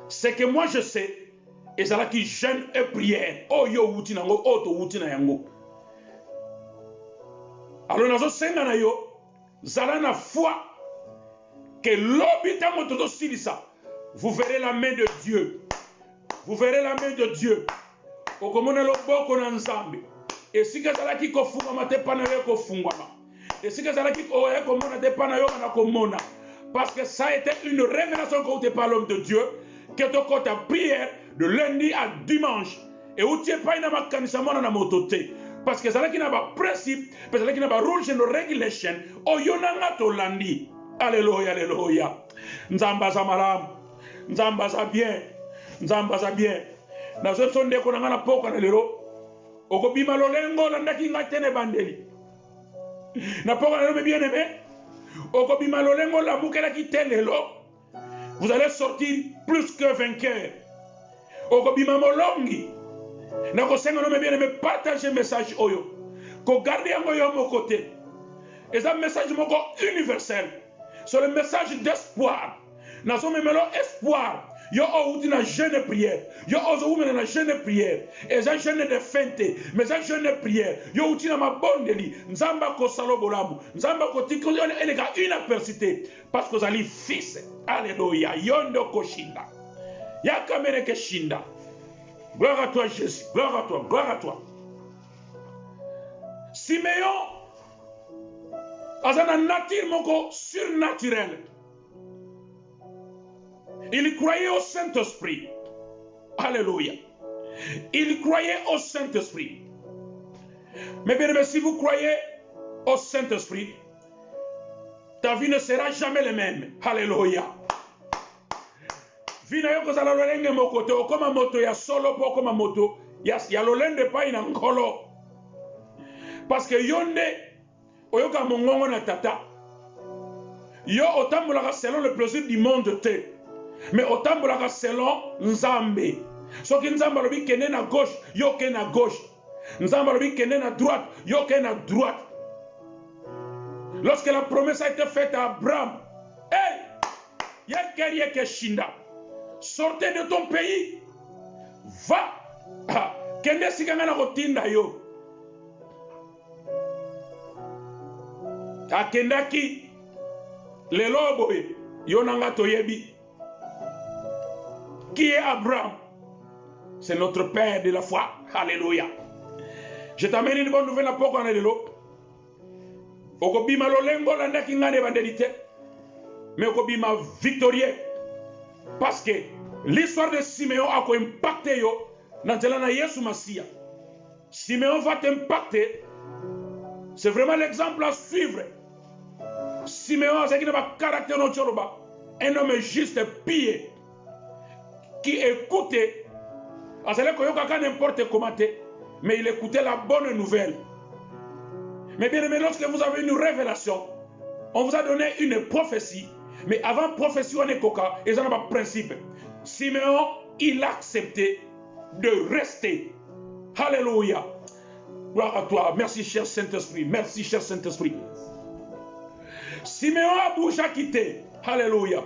C'est que moi je sais, et ça qui jeûne et prière. Oh yo wuti nango, oh to wuti na yango. Alors nazo senga na yo, zala na foi que l'obita mototo silisa. Vous verrez la main de Dieu. Vous verrez la main de Dieu. Okomona loboko na nzambe. Et si que ça qui kofunga mate pana yo kofunga. Et si que ça qui oya komona te pana yo na komona. Parce que ça a été une révélation côté par l'homme de Dieu que to kota prière de lundi à dimanche. Et où tu es pas na makanisa mona na motote. Parce que ça qui n'a pas principe, parce que ça qui n'a pas rule chez nos régulations. Oyona ngato landi. Alléluia, alléluia. Nzamba za malam. Nzamba za bien. Nzamba za bien. Na zo sonde ko na poko na lero. Oko bima lolengo la ndaki ngatene bandeli. Na poko na lero bien aimé. Oko bima lolengo la mukela ki telelo. Vous allez sortir plus que vainqueur. Oko bima molongi. Na ko senga no bien aimé partager message oyo. Ko garder yango yo mo côté. Et ça message moko universel. C'est le message d'espoir. Na so memelo espoir. Yo outi na jeûne et prière. Yo ozo oume na jeûne et prière. Et ça jeûne de fente. Mais ça jeûne et prière. Yo outi na mabondeli. Nzamba ko salo bolamu. Nzamba ko tiko elega une apercité. Parce que vous allez fils. Alléluia. Yondo ko shinda. Ya kamere ke shinda. Gloire à toi Jésus. Gloire à toi. Gloire à toi. Simeon. Azana nature moko surnaturel. Il croyait au Saint-Esprit. Alléluia. Il croyait au Saint-Esprit. Mais bien aimé, si vous croyez au Saint-Esprit, ta vie ne sera jamais la même. Alléluia. Vina yoko za lolenge mokoto, koma moto ya solo po koma moto, ya lolende pa ina nkolo. Parce que yonde, oyoka mongongo na tata. Yo otambulaka selon le plaisir du monde te. Mais otambulaka selon Nzambe. Soki Nzambe lobi kene na gauche, yo kene na gauche. Nzambe lobi kene na droite, yo kene na droite. Lorsque la promesse a été faite à Abraham, hey, yekeriye keshinda. Sortez de ton pays. Va. Kende sikanga na kotinda yo. Akendaki lelo boye yo nanga toyebi. Qui est Abraham? C'est notre père de la foi. Alléluia. Je t'amène une bonne nouvelle à poko na lelo. Okobima lolengo landa ki ngane bandelite. Mais okobima victorieux. Parce que l'histoire de Simeon a impacté yo dans la Yesu Masia. Simeon va t'impacter C'est vraiment l'exemple à suivre. Siméon, c'est qu'il n'a pas caractère de Choroba. Un homme juste, pied, qui écoutait. C'est là qu'il n'y a n'importe comment, mais il écoutait la bonne nouvelle. Mais bien aimé, lorsque vous avez une révélation, on vous a donné une prophétie. Mais avant prophétie, on est coca, et ça n'a pas de principe. Siméon, il a accepté de rester. Alléluia. Gloire à toi. Merci, cher Saint-Esprit. Merci, cher Saint-Esprit. Siméon a bougé quitté. Alléluia.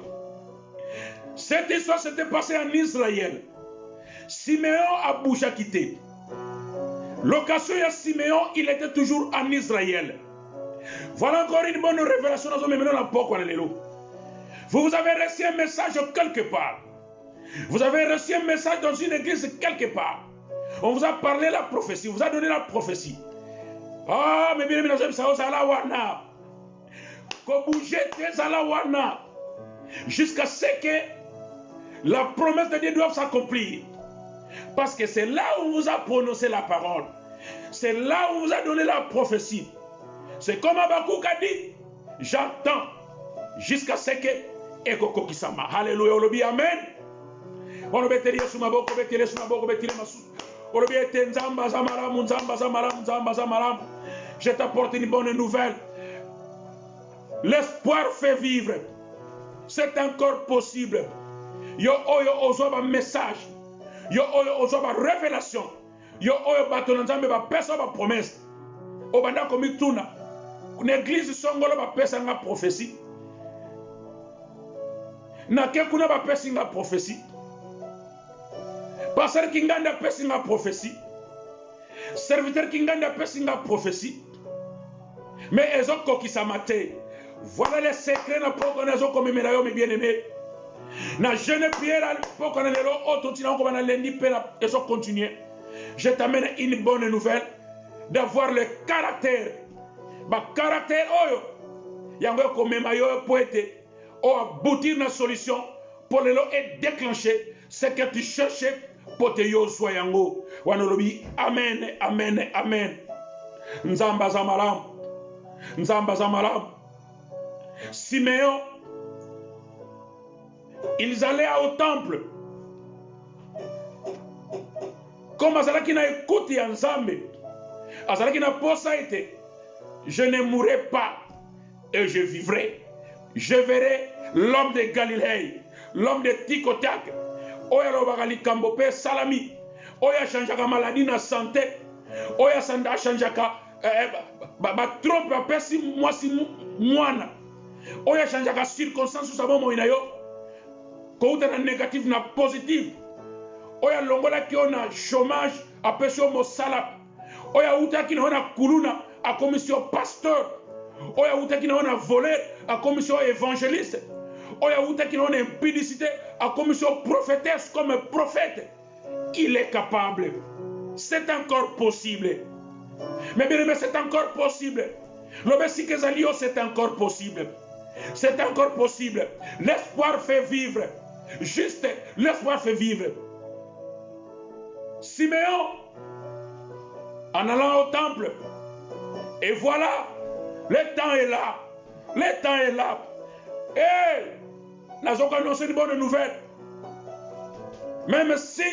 Cette histoire s'était passée en Israël. Siméon a bougé quitté. L'occasion de Siméon, il était toujours en Israël. Voilà encore une bonne révélation dans vous avez reçu un message quelque part. Vous avez reçu un message dans une église quelque part. On vous a parlé la prophétie, on vous a donné la prophétie. Ah, mais bien aimé, jusqu'à ce que la promesse de Dieu doive s'accomplir. Parce que c'est là où on vous a prononcé la parole. C'est là où on vous a donné la prophétie. C'est comme Habakkuk a dit, j'attends jusqu'à ce que Ekoko Kisama. Alléluia, olobi amen. Olobetelie sumaboko, betele sumaboko, betele masu. Olobi ete nzamba zamaram, nzamba zamaram, nzamba zamaram. Je t'apporte une bonne nouvelle. L'espoir fait vivre. C'est encore possible. Yo oyo ozoba message. Yo oyo ozoba révélation. Yo oyo batonanzambe ba pesa ba promesse. Obanda komituna. L'église songolo ba pesa nga prophétie. Na ke kuna ba pesa nga prophétie. Pasteur kinganda pesa nga prophétie. Serviteur kinganda pesa nga prophétie. Mais ezoko kisamate. Voilà les secrets na pokonazo comme melayo mes bien-aimés. Na jeune Pierre pokonalelo ototina ko bana lendi pena ezo continuer. Je t'amène une bonne nouvelle d'avoir le caractère. Ba caractère oyo yango ko mema yo poete o aboutir na solution pour le et déclencher ce que tu cherchais pour te yo soyango. Wanolobi amen amen amen. Nzamba zamaram. Nzamba zamaram. Siméon, ils allaient au temple. Comme Azalaki n'a écouté ensemble, Azalaki n'a pas ça été. Je ne mourrai pas et je vivrai. Je verrai l'homme de Galilée, l'homme de Tikotak. Oya Robagali Kambope Salami. Oya chanjaka maladie na santé. Oya sanda chanjaka trompe a pesi mwasi mwana. Oya chanjaka circonstance sa bomo inayo. Kouta na négatif na positif. Oya longola ki ona chômage a pesi mo salap. Oya uta ki na ona kuluna a commission pasteur. Oya uta ki na ona voler a commission évangéliste. Oya uta ki na ona impudicité a commission prophétesse comme prophète. Il est capable. C'est encore possible. Mais bien aimé, c'est encore possible. L'obési Kezalio, c'est encore possible. C'est encore possible. L'espoir fait vivre. Juste, l'espoir fait vivre. Siméon, en allant au temple, et voilà, le temps est là. Le temps est là. Et nous avons annoncé une bonne nouvelle. Même si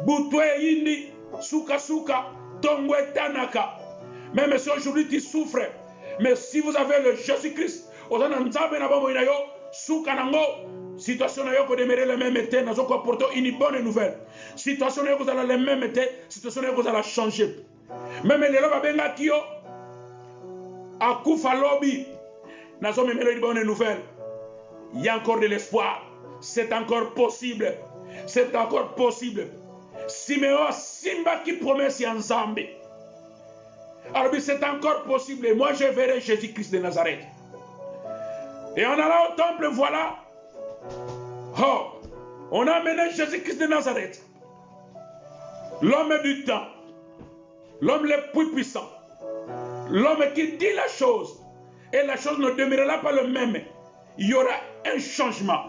Boutoué Yindi, Souka Souka, Tongwe Tanaka, même si aujourd'hui tu souffres, mais si vous avez le Jésus-Christ, situation n'a pas demeurer le même été, nous avons apporté une bonne nouvelle. Situation n'a pas le même été, situation n'a pas changé. Même les lois benga kio, à Koufa lobby, nous avons une bonne nouvelle. Il y a encore de l'espoir. C'est encore possible. C'est encore possible. Siméon Simba qui promet si ensemble. Alors c'est encore possible. Moi je verrai Jésus-Christ de Nazareth. Et en allant au temple, voilà. Oh, on a amené Jésus-Christ de Nazareth. L'homme du temps. L'homme le plus puissant. L'homme qui dit la chose. Et la chose ne demeurera pas le même. Il y aura un changement.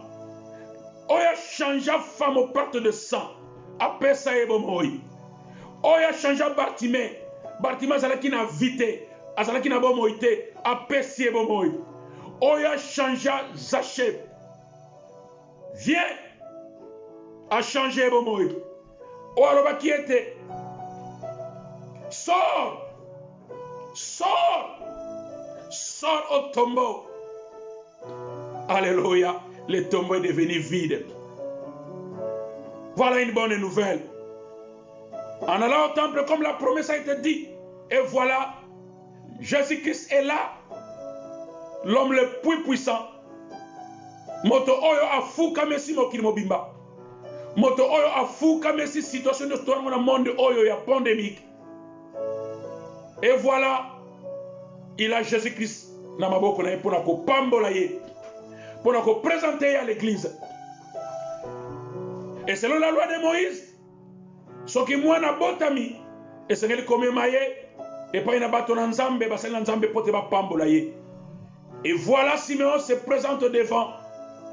Oya changea femme aux portes de sang. Après ça, Oya changea Bartimée. Bartimée, c'est là qui n'a vité. azalaki na bomoi te apesi ye bomoi oyo achangea Zaché viens achanger bomoi oyo alobaki ete sors au tombeau. Alléluia, le tombeau est devenu vide. Voilà une bonne nouvelle. En allant au temple, comme la promesse a été dit, et voilà, Jésus-Christ est là, l'homme le plus puissant. Moto oyo afuka mesi mokili mobimba. Moto oyo afuka mesi situation de histoire dans le monde oyo ya pandémique. Et voilà, il a Jésus-Christ na maboko na ye pour ko pambola ye, pour ko présenter à l'église. Et selon la loi de Moïse, ce qui mwana botami, et ce qu'il comme maye, et pas une bateau dans Nzambe, basel dans Nzambe pour te pambola ye. Et voilà, Simeon se présente devant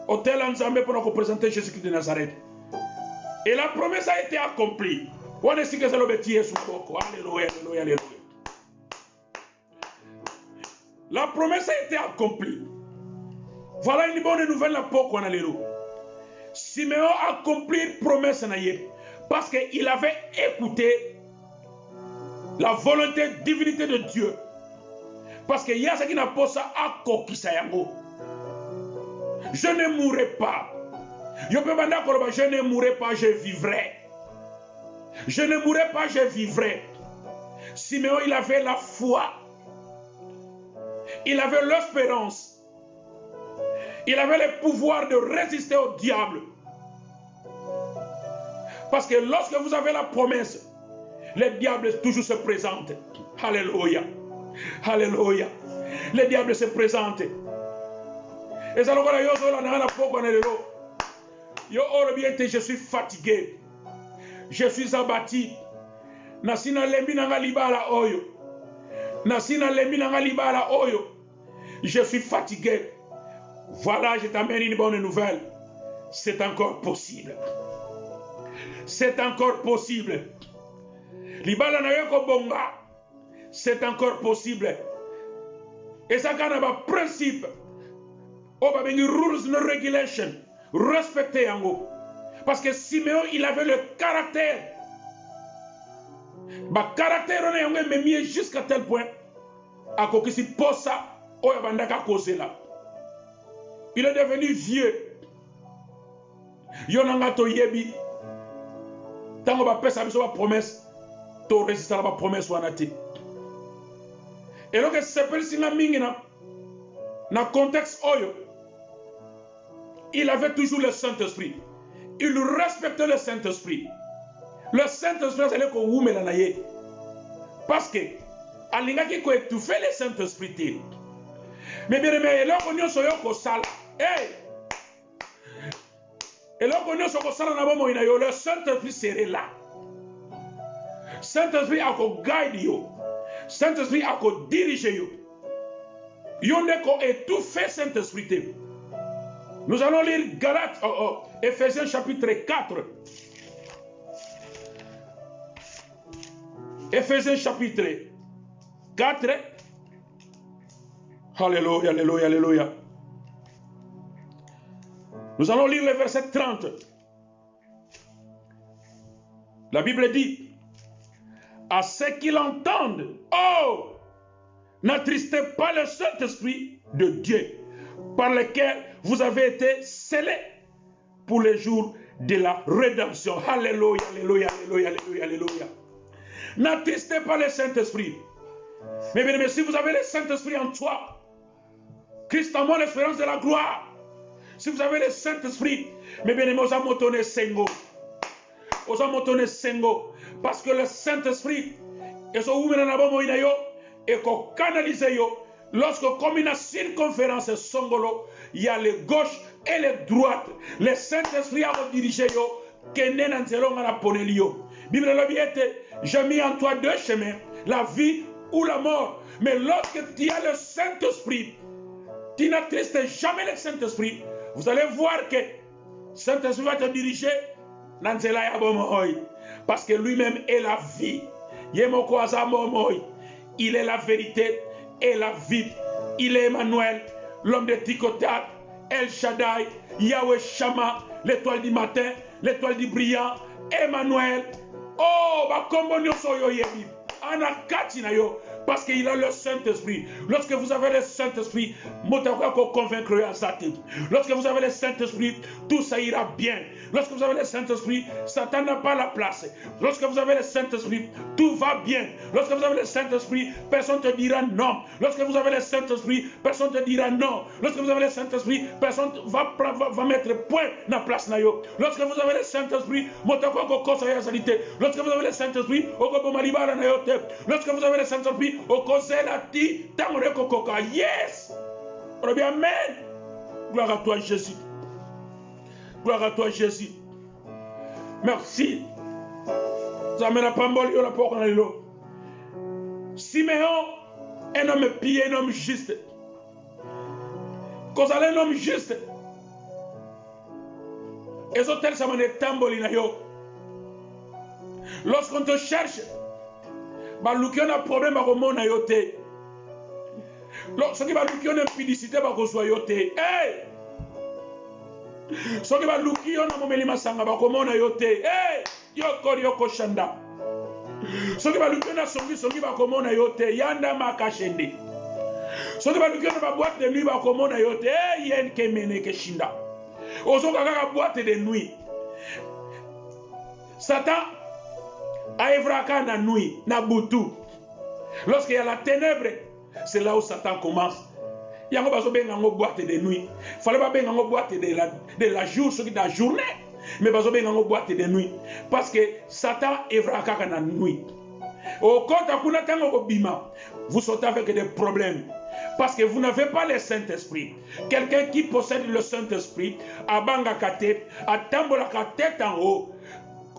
hôtel Nzambe pour nous présenter Jésus-Christ de Nazareth. Et la promesse a été accomplie. On est si que c'est le bêtier sous coco. Alléluia, alléluia, alléluia. La promesse a été accomplie. Voilà une bonne nouvelle là pour qu'on alléluia. Simeon a accompli une promesse parce qu'il avait écouté la volonté divinité de Dieu. Parce qu'il y a ce qui n'a pas ça à Kokisayango. Je ne mourrai pas. Je ne mourrai pas, je vivrai. Je ne mourrai pas, je vivrai. Simeon, il avait la foi. Il avait l'espérance. Il avait le pouvoir de résister au diable. Parce que lorsque vous avez la promesse, le diable toujours se présente. Alléluia. Alléluia. Le diable se présente. Et ça, je suis fatigué. Je suis abattu. Nasina lembi nanga libala oyo. Nasina lembi nanga libala oyo. Je suis fatigué. Voilà, je t'amène une bonne nouvelle. C'est encore possible. C'est encore possible. Libala na yoko bonga. C'est encore possible. Et ça quand on a principe. Oh, bah, rules and regulations. Respectez yango. Parce que Simeon, il avait le caractère. Bah, caractère, on est même jusqu'à tel point. À quoi que si posa, oh, yabandaka cause là. Il est devenu vieux. Yonanga to yebi. Tango ba pesa biso ba promesse. To résister à la promesse wanati. Et donc, c'est pas si la mingina. Dans le contexte oyo. Il avait toujours le Saint-Esprit. Il respectait le Saint-Esprit. Le Saint-Esprit, c'est le qu'on vous met la naïe. Parce que, alinga qui a étouffé le Saint-Esprit. Mais bien aimé, et là qu'on y soit au sale. Hey! Et là qu'on y soit au sale, le Saint-Esprit serait là. Saint-Esprit a qu'on guide yo. Saint-Esprit a qu'on dirige yo. Yon ne qu'on étouffé Saint-Esprit. Nous allons lire Galates, Ephésiens chapitre 4. Ephésiens chapitre 4. Alléluia, alléluia, alléluia. Nous allons lire le verset 30. La Bible dit, à ceux qui l'entendent, oh, n'attristez pas le Saint-Esprit de Dieu, par lequel vous avez été scellés pour les jours de la rédemption. Alléluia, alléluia, alléluia, alléluia, alléluia. N'attristez pas le Saint-Esprit. Mais bien aimé, si vous avez le Saint-Esprit en toi, Christ en moi, l'espérance de la gloire. Si vous avez le Saint-Esprit, mais bien aimé, osez motonner sengo. Osez motonner sengo. Parce que le Saint-Esprit, et ce et qu'on canalise yo. Lorsque comme une circonférence songolo, il y a les gauches et les droites. Le Saint-Esprit a redirigé yo, que nenanzelon à la ponelio. Bible l'obéité, j'ai mis en toi deux chemins, la vie ou la mort. Mais lorsque tu as le Saint-Esprit, tu n'attristes jamais le Saint-Esprit. Vous allez voir que le Saint-Esprit va te diriger nanzela ya bomoy. Parce que lui-même est la vie. Yemoko azamomoy. Il est la vérité. et la vie. Il est Emmanuel, l'homme de Tikotak, El Shaddai, Yahweh Shama, l'étoile du matin, l'étoile du brillant, Emmanuel. Oh, bah kombo nyonso yo yebi. Anakati na yo. Parce qu'il a le Saint-Esprit. Lorsque vous avez le Saint-Esprit, lorsque vous avez le Saint-Esprit, tout ça ira bien. Lorsque vous avez le Saint-Esprit, Satan n'a pas la place. Lorsque vous avez le Saint-Esprit, tout va bien. Lorsque vous avez le Saint-Esprit, personne ne te dira non. Lorsque vous avez le Saint-Esprit, personne ne te dira non. Lorsque vous avez le Saint-Esprit, personne va mettre point dans la place. Lorsque vous avez le Saint-Esprit, lorsque vous avez le Saint-Esprit, lorsque vous avez le Saint-Esprit, yes. Amen. Gloire à toi, Jésus. Gloire à toi, Jésus. Merci. Siméon, un homme pieux, un homme juste. Quand vous un homme juste, lorsqu'on te cherche, baluki on a problème à remonter na yote. Lorsque baluki on a impudicité ba kozwa yote. Hey! Soki baluki on a momeli masanga ba komona yote. Hey! Yoko shanda. Soki baluki on a songi ba komona yote. Yanda makashende. Soki baluki on a ba boîte de nuit ba komona yote. Hey! Yen kemene ke shinda. Ozoka kaka boîte de nuit. Satan Aevraka na nuit, na butu. Lorsqu'il y a la ténèbre, c'est là où Satan commence. Il y a une boîte de nuit. Il fallait pas une boîte de la jour, ce qui est la journée. Mais il y a une boîte de nuit. Parce que Satan Aevraka na nuit. Au compte vous sortez avec des problèmes. Parce que vous n'avez pas le Saint-Esprit. Quelqu'un qui possède le Saint-Esprit, a bangakate, a tambolaka tête en haut.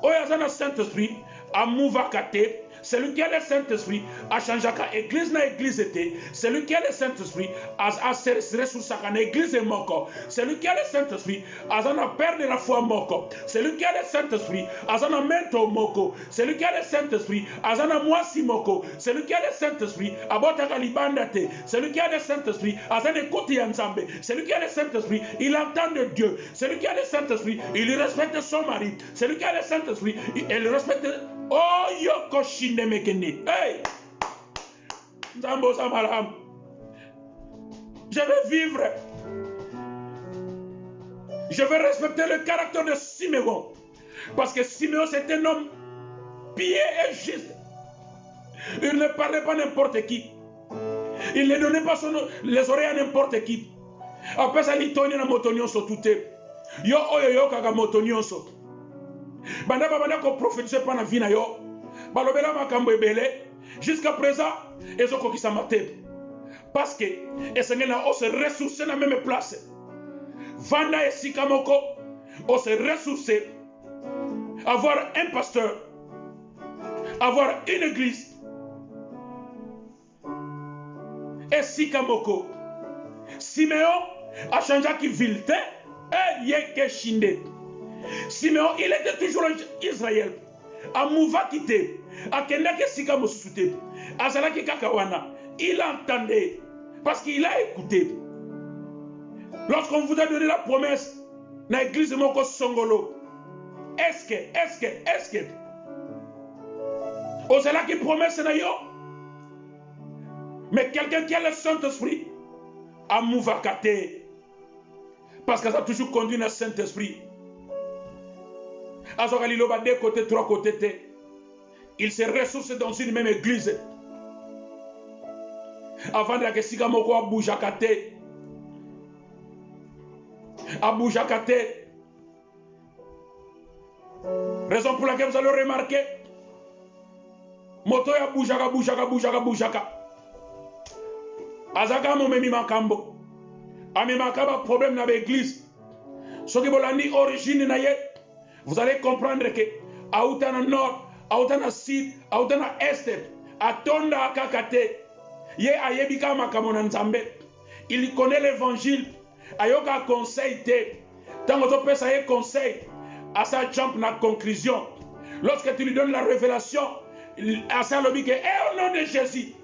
Oyazana Saint-Esprit, à Mouvakate, celui qui a le Saint-Esprit, à Chanjaka, église na église était, celui qui a le Saint-Esprit, à ressources à église et moko, celui qui a le Saint-Esprit, à zana perdre la foi moko, celui qui a le Saint-Esprit, à zana mento moko, celui qui a le Saint-Esprit, à zana moisi moko, celui qui a le Saint-Esprit, à botaka libandate, celui qui a le Saint-Esprit, à zana écoute Nzambe, celui qui a le Saint-Esprit, il entend de Dieu, celui qui a le Saint-Esprit, il respecte son mari, celui qui a le Saint-Esprit, il respecte. Oh, yoko shinde mekende. Hey! Nzambo samaram. Je vais vivre. Je vais respecter le caractère de Siméon. Parce que Siméon, c'est un homme pieux et juste. Il ne parlait pas n'importe qui. Il ne donnait pas les oreilles à n'importe qui. Après ça, il tournait dans motonyon so tout. Yo oyo yo kaka motonyon so. Banda babanda ko prophétiser pendant vie na yo. Balobela makambo ebele jusqu'à présent ezoko ki samate. Parce que esengena o se ressourcer na même place. Vanda esika moko o se ressourcer. Avoir un pasteur, avoir une église. Esika moko. Siméon a changé qui vilte et yeke shinde. Siméon, il était toujours en Israël. A Mouva quitté. A Kendake Sika Mosusute. A Zalaki Kakawana. Il entendait. Parce qu'il a écouté. Lorsqu'on vous a donné la promesse, dans l'église de Moko Songolo, est-ce que, au Zalaki promesse na yo. Mais quelqu'un qui a le Saint-Esprit, a Mouva Kate. Parce que ça a toujours conduit dans le Saint-Esprit. Azoraliloba deux côtés, trois côtés. Il se ressource dans une même église. Avant de la question moko a boujakate. A boujakate. Raison pour laquelle vous allez remarquer. Moto ya boujaka. Azaka mo memi makambo. Ami makaba problème na l'église. Soki bolandi origine na ye. Vous allez comprendre que Aoutana Nord, Aoutana Sud, Aoutana Est, Atonda Akakate, Ye Ayebika Makamona Nzambe. Il connaît l'évangile. Ayoka conseil te. Tant que tu peux ça conseil, à sa jump na conclusion. Lorsque tu lui donnes la révélation, à sa lobby que, au nom de Jésus,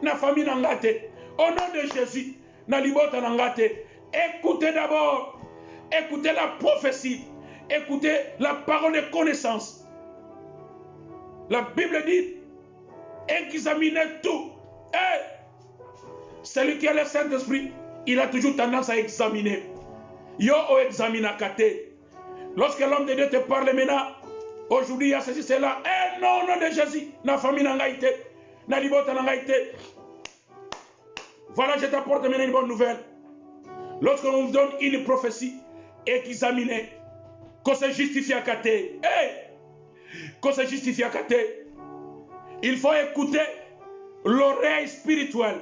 na famille n'angate, Au nom de Jésus, écoutez d'abord, écoutez la prophétie, écoutez la parole de connaissance. La Bible dit, examinez tout. Celui qui a le Saint-Esprit, il a toujours tendance à examiner. Yo o examina kate. Lorsque l'homme de Dieu te parle maintenant, aujourd'hui il y a ceci, cela. Non, non de Jésus, na famille n'angaïte, na libota n'angaïte. Voilà, je t'apporte maintenant une bonne nouvelle. Lorsqu'on vous donne une prophétie, examinez. Qu'on se justifie à kate. Qu'on se justifie à kate. Il faut écouter l'oreille spirituelle.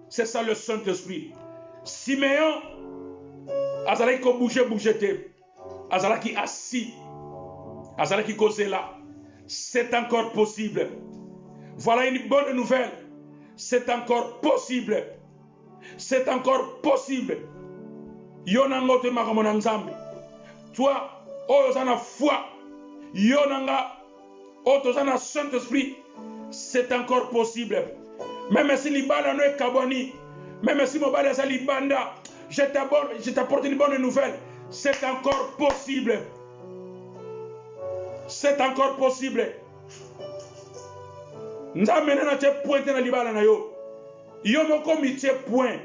C'est ça le Saint-Esprit. Siméon, Azalaki ko bouger te. Azalaki assis. Azalaki causé là. C'est encore possible. Voilà une bonne nouvelle. C'est encore possible. C'est encore possible. Yonango te makamona nzambe. Toi, oyozana foi. Yonanga, otozana Saint-Esprit. C'est encore possible. Même si l'Ibala no est kaboni, même si Mobala est l'Ibanda, je t'apporte une bonne nouvelle. C'est encore possible. C'est encore possible. Nzambe na te pointe na libala na yo. Yo moko mi te point.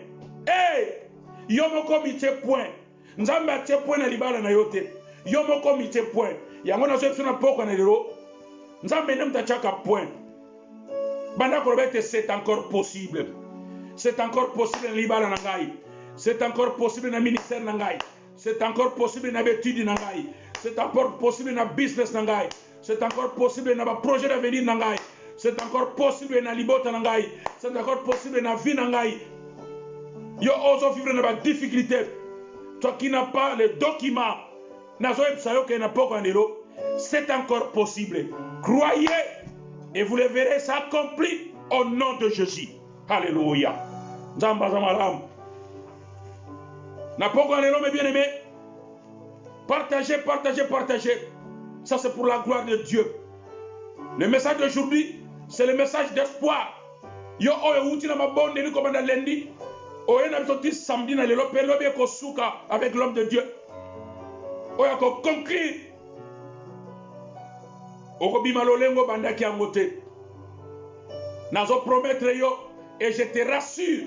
Yo moko mi te point. Nzambe te point na libala na yo te. Yo moko mi te point. Yango na so na poko na lelo. Nzambe nem ta chaka point. Banda korobete, c'est encore possible. C'est encore possible dans l'ibala nangai. C'est encore possible dans le ministère nangai. C'est encore possible dans l'étude nangai. C'est encore possible dans le business nangai. C'est encore possible dans le projet d'avenir nangai. C'est encore possible dans l'ibota nangai. C'est encore possible dans la vie nangai. Yo oso vivre dans la difficulté. Toi qui n'as pas le document, c'est encore possible. Croyez. Et vous le verrez s'accomplir au nom de Jésus. Alléluia. Zamba zamalam. N'a pas gagné mes bien-aimés. Partagez, partagez, partagez. Ça c'est pour la gloire de Dieu. Le message d'aujourd'hui, c'est le message d'espoir. Yo oyo uti na mabonde ni comme dans lundi. Oyo na bitoti samedi na lelo pe lobe ko suka avec l'homme de Dieu. Oyo ko conclure. Okobima lolengo bandaki angote. Nazo promettre yo et je te rassure.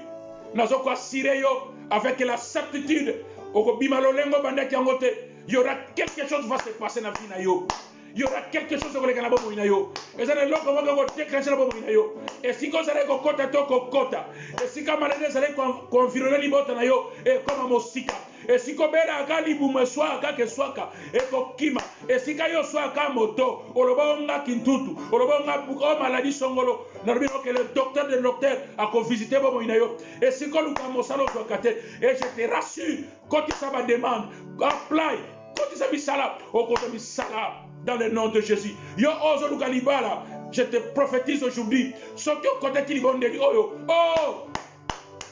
Nazo ko assurer yo avec la certitude. Okobima lolengo bandaki angote. Il y aura quelque chose qui va se passer dans la vie na yo. Il y aura quelque chose sur lequel on va yo. Et ça ne l'autre va déclencher la bombe yo. Et si comme ça les kokota to kokota. Et si comme malade ça les confirmer libota na yo et comme mosika. Et si comme bela akali bume soa ka ke soaka et kokima. Et si kayo soa ka moto, olobonga kintutu, olobonga buko maladie songolo. Normalement que le docteur a qu'on visiter bombe yo. Et si comme nous salo soakate et je te rassure quand ça va demande, apply quand ça misala, au côté misala. Dans le nom de Jésus. Yo ozo lukalibala. Je te prophétise aujourd'hui. Ce que côté qui vont dire oh,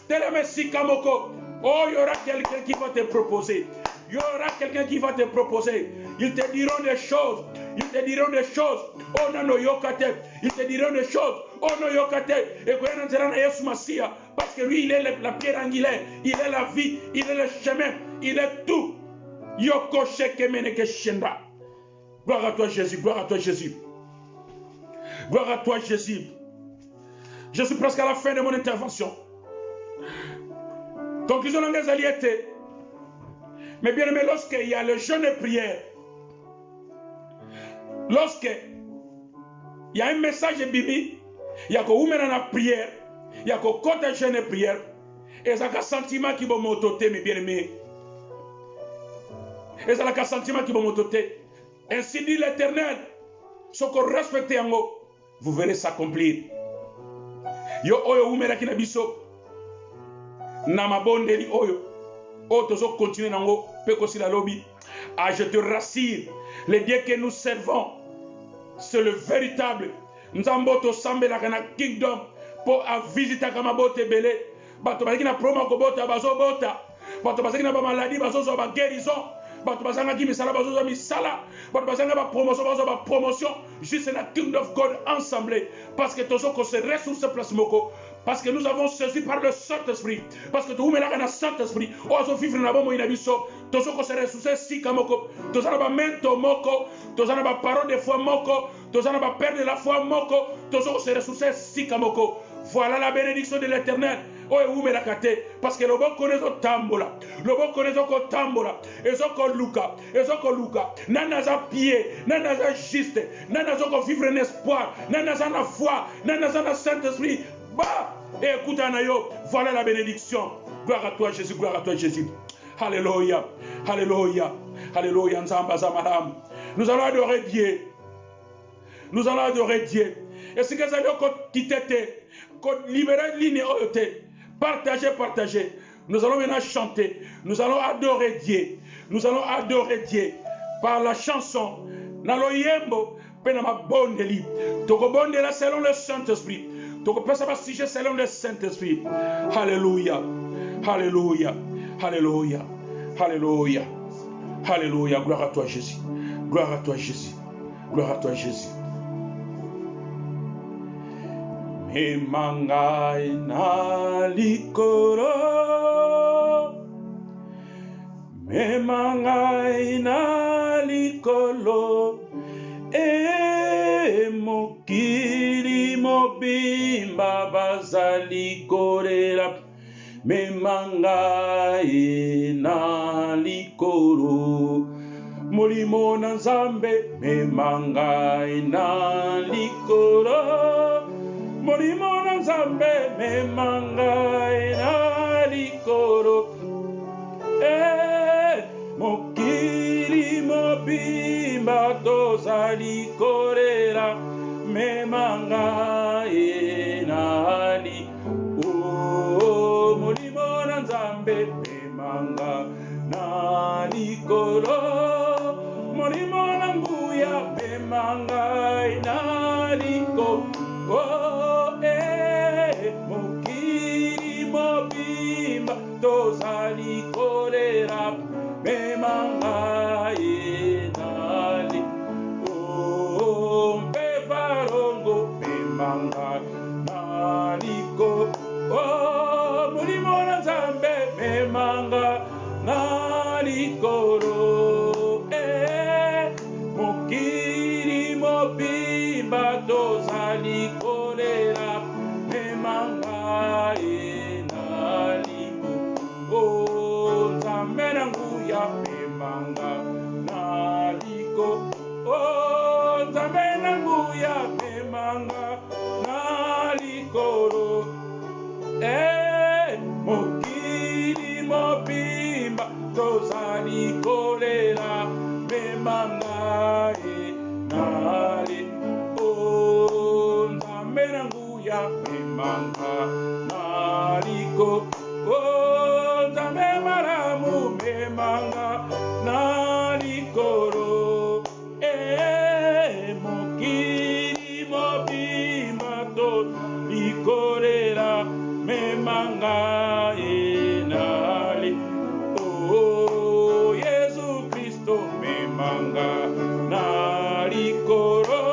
telemesi kamoko. Oh, il y aura quelqu'un qui va te proposer. Il y aura quelqu'un qui va te proposer. Ils te diront des choses. Ils te diront des choses. Oh non, no yokate. Ils te diront des choses. Oh non, yokate. Et quand on sera Yesu Masia, parce que lui, il est la pierre angulaire. Il est la vie. Il est le chemin. Il est tout. Yoko sheke meneke shenda. Gloire à toi Jésus, gloire à toi Jésus. Gloire à toi Jésus. Je suis presque à la fin de mon intervention. Conclusion dans les alliés. Mais bien aimé, lorsqu'il y a le jeûne et prière, lorsqu'il y a un message bimi, il y a qu'on met dans la prière, il y a qu'on compte jeûne et prière, et ça a un sentiment qui va m'autoter, mes bien aimés. Et ça a un sentiment qui va m'autoter. Ainsi dit l'Éternel, ce qu'on respecte en haut, vous verrez s'accomplir. Yo oyo umera kina biso, nama bondeli oyo, otozo continue nango, peko si la lobby. Ah, je te rassure, le Dieu que nous servons, c'est le véritable. Nzamboto sambe la kana kingdom, pour visiter kama bote belé, bato bazaki na promo ko bota bazo bota, bato bazaki na ba maladie bazo zo ba guérison. Promotion juste la kingdom of God ensemble parce que tous qu'on se ressource place moko Parce que nous avons saisi par le Saint-Esprit. Parce que tu m'as le Saint-Esprit. Ozo vivre na bomo inabiso. Tozo ko se ressusciter sika moko. Tozo na ba mento moko. Tozo na ba parole de foi moko. Tozo na ba perdre la foi moko. Tozo ko se ressusciter sika moko. Voilà la bénédiction de l'Éternel. Oh, parce que le bon connaît au tambola, le bon connaît au tambola, et so luka, nanaza pied, nanaza juste, nanaza vivre un espoir, nanaza na foi, nanaza na Saint-Esprit. Bah, et écoute Anayo, voilà la bénédiction. Gloire à toi Jésus, gloire à toi Jésus. Alléluia, alléluia, alléluia. Nous allons adorer Dieu. Nous allons adorer Dieu. Et ce que ça veut dire quitter, libérer ligne. Partagez, partagez. Nous allons maintenant chanter. Nous allons adorer Dieu. Nous allons adorer Dieu par la chanson. Nalo yembo penama bondeli. Toko bondela selon le Saint-Esprit. Toko pesa basije selon le Saint-Esprit. Alléluia. Alléluia. Alléluia. Alléluia. Alléluia. Gloire à toi Jésus. Gloire à toi Jésus. Gloire à toi Jésus. Me mangai na likoro, me mangai na likolo, e mokili mobimba bazali korela, me mangai na likoro, molimo na Nzambe, me mangai na likoro. Molimo na Nzambe me mangai na likoro, mokili mobimba tozali korela me mangai na likoro, molimo na Nzambe me manga na likoro, molimo na Nguya me mangai na likoro. Mokili mobimba tozali korela me mangai nali mpe barongo me manga naliko molimo na Nzambe me manga nalikoro mokili mobimba tozali korela me mangai naliko Nzambe na Nguya me manga naliko Nzambe na Nguya me manga nalikoro mokili mobimba tozali korela me mangai naliko Nzambe na Nguya me manga naliko Nzambe maramu me manga nalikoro mokili mobimba tolikorela me mangai nali Yesu Kristo me manga nalikoro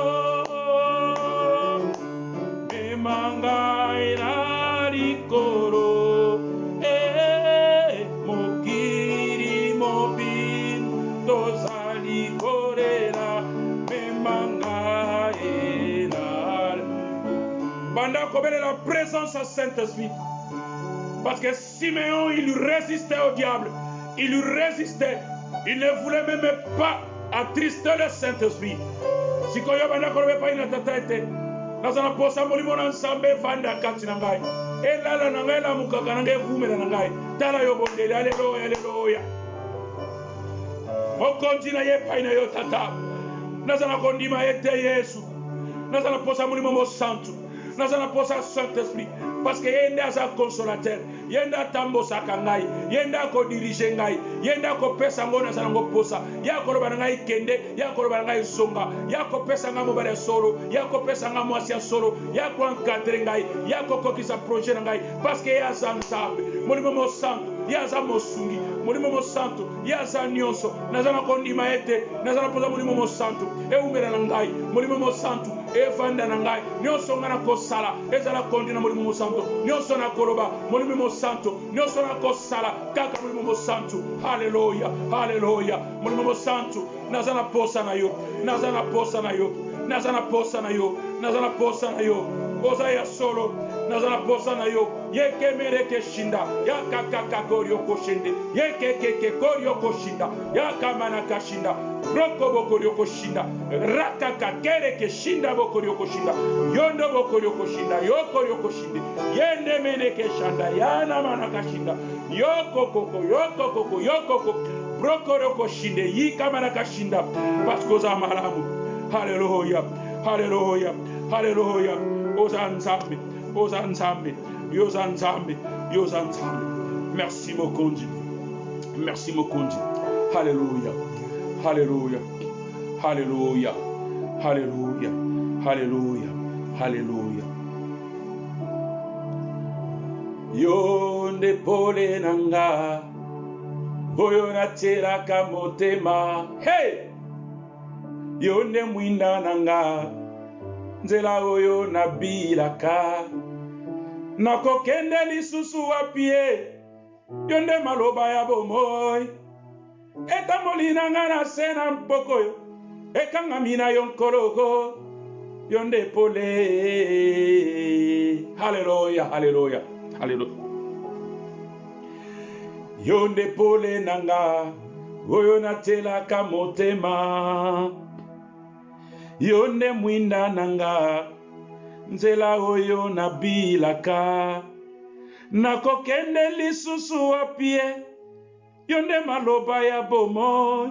me mangai nalikoro mokili mobimba tozali korela me mangai nali. Banda kobele la présence à Saint-Esprit. Parce que Siméon, il résistait au diable. Il lui résistait. Il ne voulait même pas attrister le Saint-Esprit. Si vous avez un peu de tête, nous allons poser un molimo ensemble, Fanda Katinangai. Et là, la Nangela Mukakananga, vous me l'angai. Tala Yobonde, Alléluia, Alléluia. On continue à payer yo tata. Nous allons continuer à être Jésus. Nous allons poser un molimo santo. Nous allons poser un Saint-Esprit. Parce que yenda za consolateur, yenda tambo sakangai, yenda ko dirige ngai, yenda ko pesa ngona za ngo posa, ya ko roba ngai kende, ya ko roba ngai songa, ya ko pesa ngamo bare solo, ya ko pesa ngamo asia solo, ya ko encadrer ngai, ya ko kokisa projet ngai, parce que ya za nsambe, molimo mo santo, yaza mosungi molimo mosantu yaza nyonso nazana kondima ete nazana poza molimo mosantu eumela na ngai molimo mosantu evanda na ngai nyonso ngana kosala ezala kondina molimo mosantu nyonso na koloba molimo mosantu nyonso na kosala kaka molimo mosantu haleluya haleluya molimo mosantu nazana posa na yo nazana posa na yo nazana posa na yo nazana posa na yo oza ya solo nazana posa na yo yeke mereke shinda yakaka korio koshende yeke korio koshinda yakamana kashinda roko bokorio koshinda rakaka kereke shinda bokorio koshinda yondo bokorio koshinda yokorio koshinde yende meneke shanda yana mana kashinda yoko koko brokorio koshinde yikamana kashinda paskoza malamu haleluya haleluya haleluya ozanzambe ozanzambe yozanzambe yozanzambe merci mokonzi merci mokonzi haleluya haleluya haleluya haleluya haleluya haleluya yonde pole nanga oyo nateraka motema hey yonde mwinda nanga nzela oyo nabilaka nakokende lisusu wapie yonde maloba ya bomoi etamboli nanga na se na mpoko yo ekangami na yo nkologo yonde pole haleluya haleluya haleluya yonde pole nanga oyo natelaka motema yonde mwinda nanga nzela oyo nabilaka nakokende lisusu wapie yonde maloba ya bomoi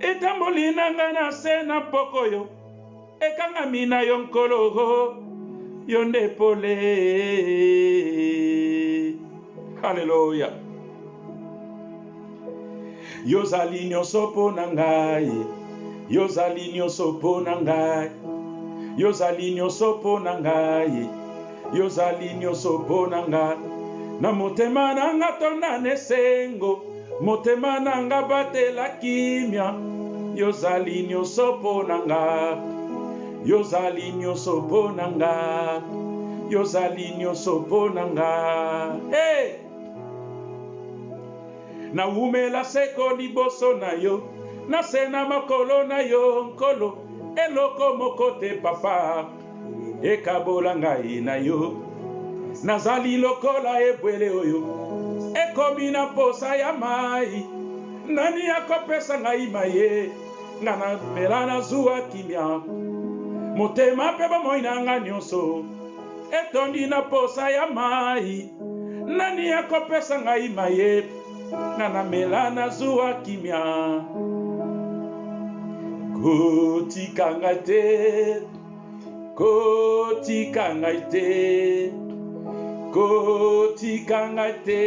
etamboli nanga na se na poko yo ekangami na yo nkologo yonde pole haleluya yozali nyonso mpo na ngai yozali nyonso mpo na ngai yozali nyonso mpo na ngai yozali nyonso mpo na ngai na motema nanga tonda nesengo motema nanga batela kimia yozali nyonso mpo na ngai yozali nyonso mpo na ngai yozali nyonso mpo na ngai hey! na umela seko liboso na yo na sena makolo na yo nkolo eloko moko te papa ekabola ngai na yo nazali lokola ebwele oyo ekomi na posa ya mai nani akopesa ngai maye nga na mela na zuwa kimia motema mpe bomoi na nga nyonso etondi na posa ya mai nani akopesa ngai maye nga na mela na zuwa kimia kotika ngai te kotika ngai te kotika ngai te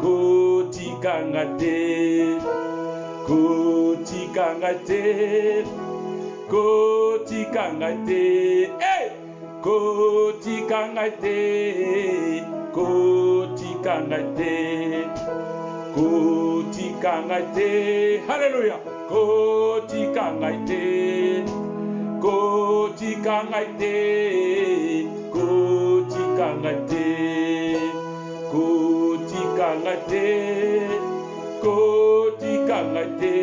kotika ngai te kotika ngai te kotika ngai te kotika ngai te kotika ngai te kotika ngai te haleluya kotika ngai te kotika ngai te kotika ngai te kotika ngai te kotika ngai te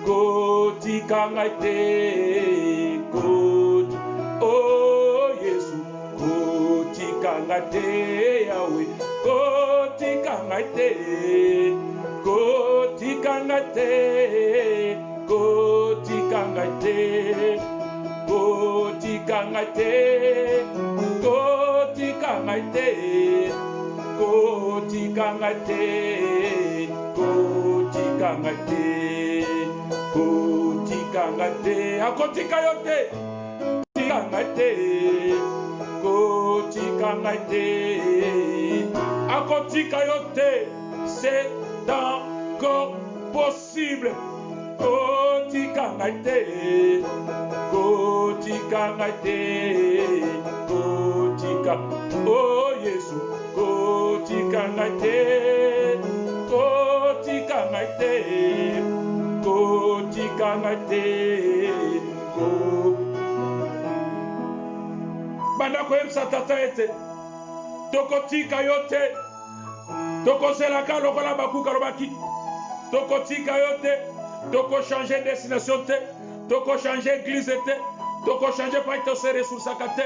kotika ngai te oh Yesu kotika ngai te Yahweh kotika ngai te kotika ngai te kotika ngai te kotika ngai te kotika ngai te kotika ngai te kotika ngai te kotika ngai te akotika yo te kotika ngai te kotika ngai te akotika yo te c'est encore possible kotika ngai te kotika ngai te kotika oh Yesu kotika kotika ngai te, kotika ngai te, kotika ngai te, banda koyebisa tata ete tokotika yo te, tokozelaka lokola bakuka lobaki, tokotika yo te, tokochange destination te, tokochange église te, tokochange pa ite resursaka te,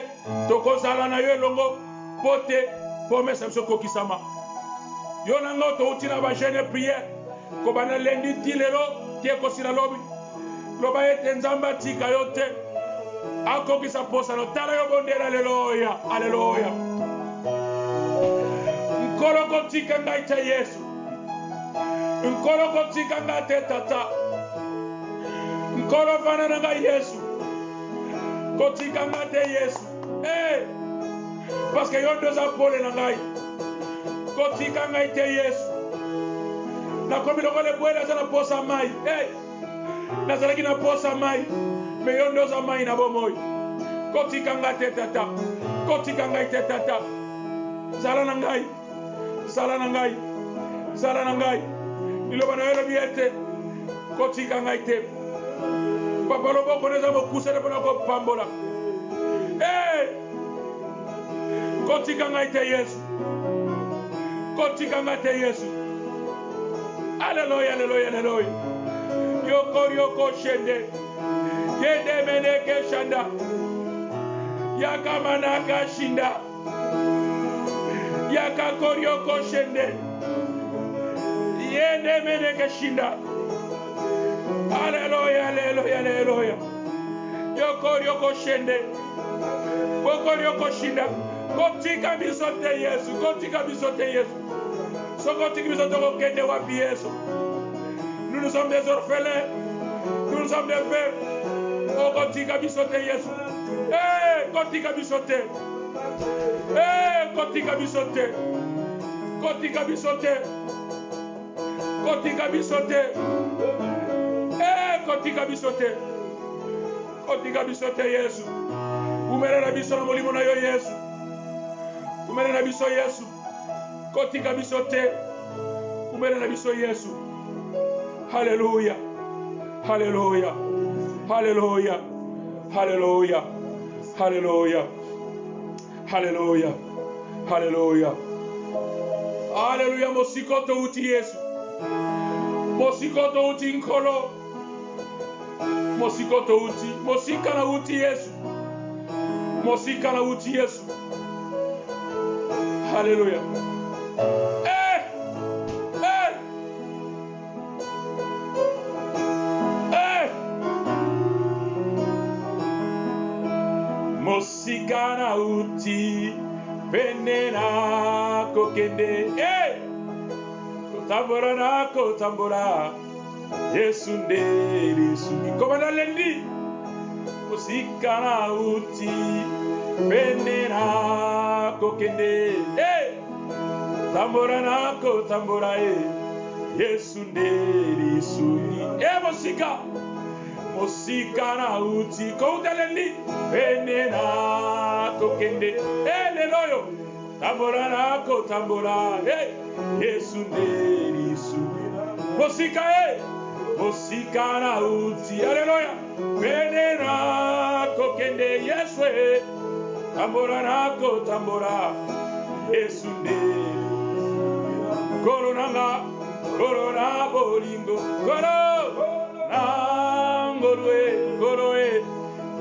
tokozala na yo elongo po te promese biso kokisama. Yo nango touti na bajeune prière kobana lendi ti lelo ti ekosila lobi loba ete nzambe atika yo te akokisa posano tala yo bondela aleluya aleluya. Nkolo kotika ngai te Yesu, nkolo kotika ngai te tata, nkolo vana na ngai Yesu, kotika ngai te Yesu. Parce que yo ndoza pole na ngai, kotika ngai te Yesu. Nakomi lokole bwela za na posa mai, nazalaki na posa mai, me yo ndoza mai na bomoi. Kotika ngai te tata, kotika ngai te tata. Zala na ngai, zala na ngai, zala na ngai. Niloba na yo biete, kotika ngai te. Papa lobo koneza mo kusere pona ko pambola. Kotika ngai te Yesu, kotika ngai te Yesu. Alléluia, alléluia, alléluia. Yoko shende, yede meneke shanda, yakamanaka shinda, yakakoryoko shende, yede meneke shinda. Alléluia, alléluia, alléluia. Yoko shende, yoko shinda. Kotika biso te Yesu, kotika biso te Yesu. So kotika biso te kokende wapi Yesu. Nous sommes des orphelins, nous sommes des veuves. Oh kotika biso te Yesu. Kotika biso te. Kotika biso te. Kotika biso te. Kotika biso te. Kotika biso te. Kotika biso te Yesu. Umela biso na molimo na yo Yesu. Umele na biso Yesu, kotika biso te, umele na biso Yesu. Hallelujah, hallelujah, hallelujah, hallelujah, hallelujah, hallelujah, hallelujah, hallelujah. Mosikoto uti Yesu, mosikoto uti nkolo, mosikoto uti, mosika na uti Yesu, mosika na uti Yesu. Hallelujah. Mosikana uti penena kokende. Tambora na ko tambora. Yesu ndeli suni. Komanda lendi. Mosikana uti penena kokende. Tambora nako tambora Yesu ndeli suni. Mosika mosika na uti koutelendi penena kokende. Leloyo tambora nako tambora Yesu ndeli suni. Mosika mosika na uti. Hallelujah. Penena kokende Yesu tambora nako tambora Yesu ndeli. Koronanga, korona bolingo, korona ngorwe,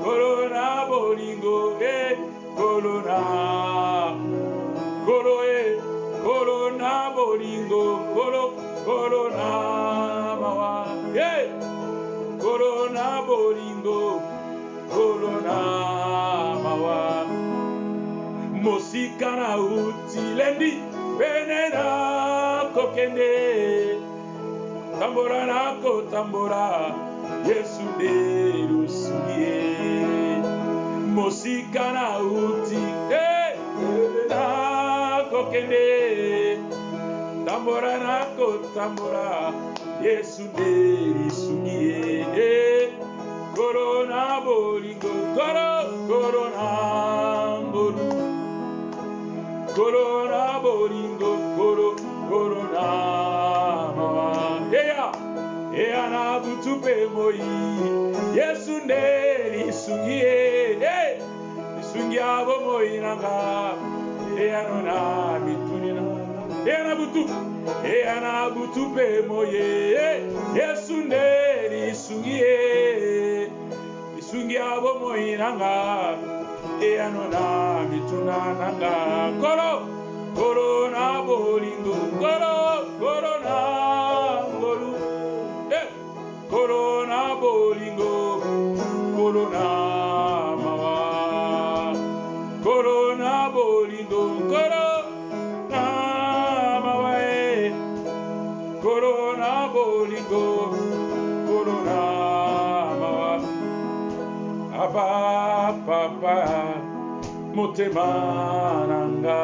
korona bolingo, korona, korona bolingo, korona mawa, korona bolingo, korona mawa. Mosika na uti lendi penena kokende. Tambora nako tambora Yesu ndelu sugie. Mosika na uti na kokende. Tambora nako tambora Yesu ndelu sugie. Corona bolingo, corona bolingo. Corona bolingo, corona mawa. Ea na butupe moi. Yesu ndeli sungie. Sungia bo moi nanga. Ea no na mitunina. Ea na butupe moye. Yesu ndeli sungie. Sungia bo moi nanga. Ea no na mituna nanga. Corona bolingo, corona bolu. Corona bolingo, corona mawa. Corona bolingo, corona mawa. Corona bolingo, corona mawa. Aba papa, motema nanga.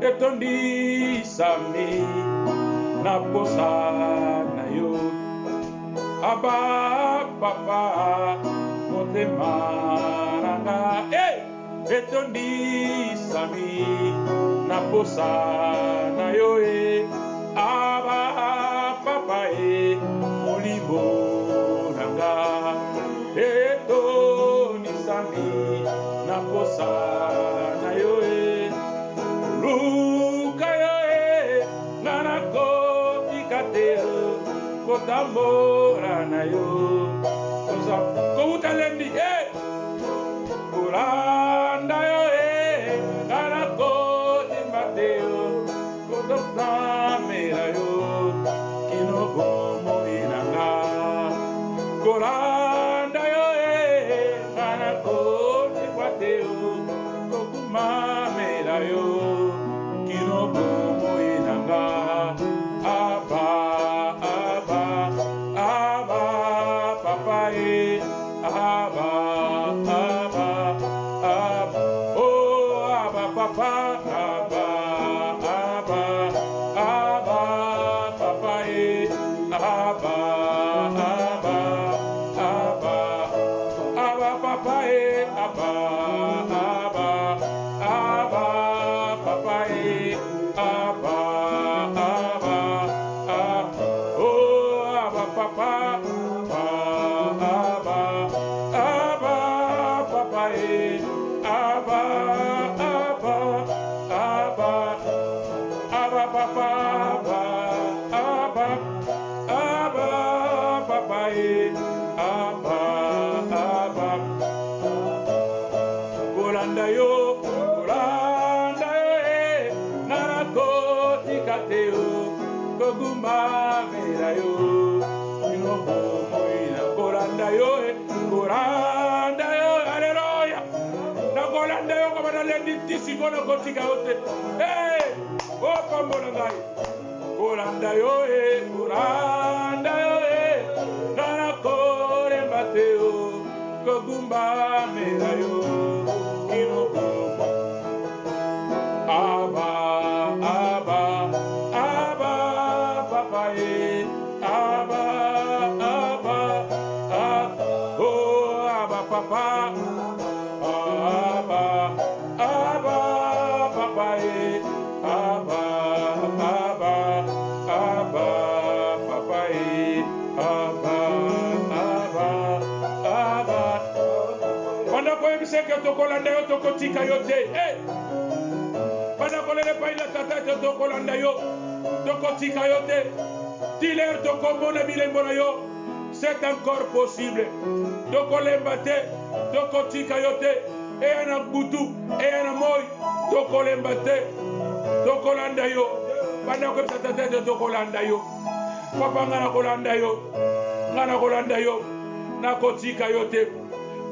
Etondi sami na posa na yo. Aba papa motema nanga. Etondi sami na posa na yo. Aba papa molimo nanga. Etondi sami na posa na yo. Kotamora na yo, ko utalendi kuranda yo kana ko timbateo, ko tamera yo, kino bomo inanga, kuranda yo kana ko timbateo, ko kumamera yo, kino bomo inanga. Kono kotika ote, o pambola ngai, kuranda yo kuranda yo, nana kore mateo, kogumba mera yo, kino kumba, aba papa aba oh aba papa. Que tokolanda yo tokotika yo te pana kolele paila tata te tokolanda yo tokotika yo te tiler tokomona bilembo na yo c'est encore possible tokolemba te tokotika yo te ana butu ana moy tokolemba te tokolanda yo pana ko tata te tokolanda yo papa ngana kolanda yo nakotika yo te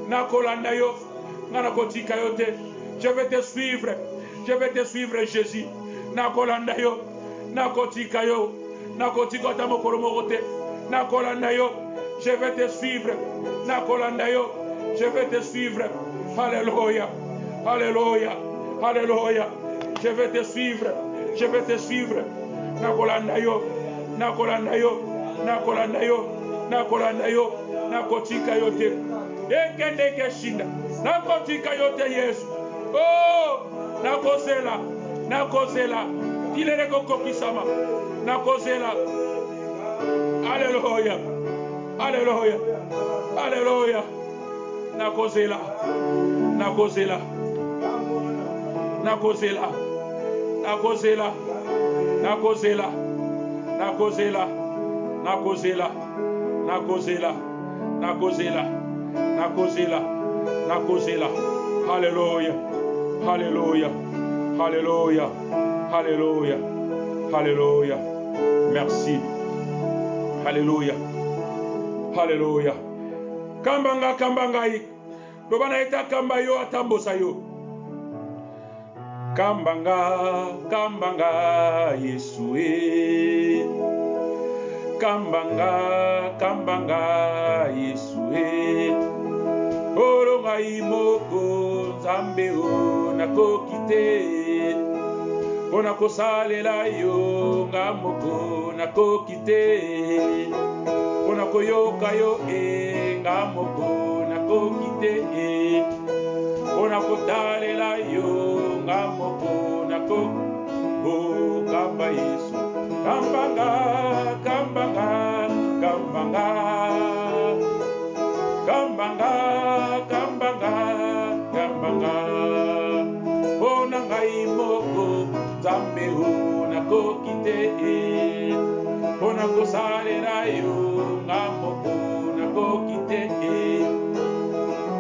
nakolanda yo. Je vais te suivre Jésus. Nakolanda yo, nakotika yo, nakotika tamokoromogote, nakolanda yo, je vais te suivre. Nakolanda yo, je vais te suivre. Alléluia, alléluia, alléluia. Je vais te suivre. Nakolanda yo, nakotika yo te. Ekende keshinda. Nakotika yote Yesu. Oh, nakozela, nakozela, tileleko kokisama, nakozela. Alléluia, alléluia, alléluia, nakozela, nakozela, nakozela, nakozela, nakozela, nakozela, nakozela, nakozela, nakozela, nakozela, nakozela. Alléluia, alléluia, alléluia, alléluia, alléluia. Merci. Alléluia, alléluia. Kambanga kambangai, dobana ita kambayo atambosa yo. Kambanga, kambanga, Yesue. Kambanga, kambanga, Yesue. Oronga imoko, Zambeo, nakokite. Onako salela yo, ngamoko, nakokite. Onako yoka yo, ngamoko, nakokite. Onako dalela yo, ngamoko, nakokite. Oh, kamba Yesu, kambanga, kambanga, kambanga, kambanga, kambanga, kambanga. Onanga imoko, Zambeo, nakokite. Onako salela yo, ngamoko, nakokite.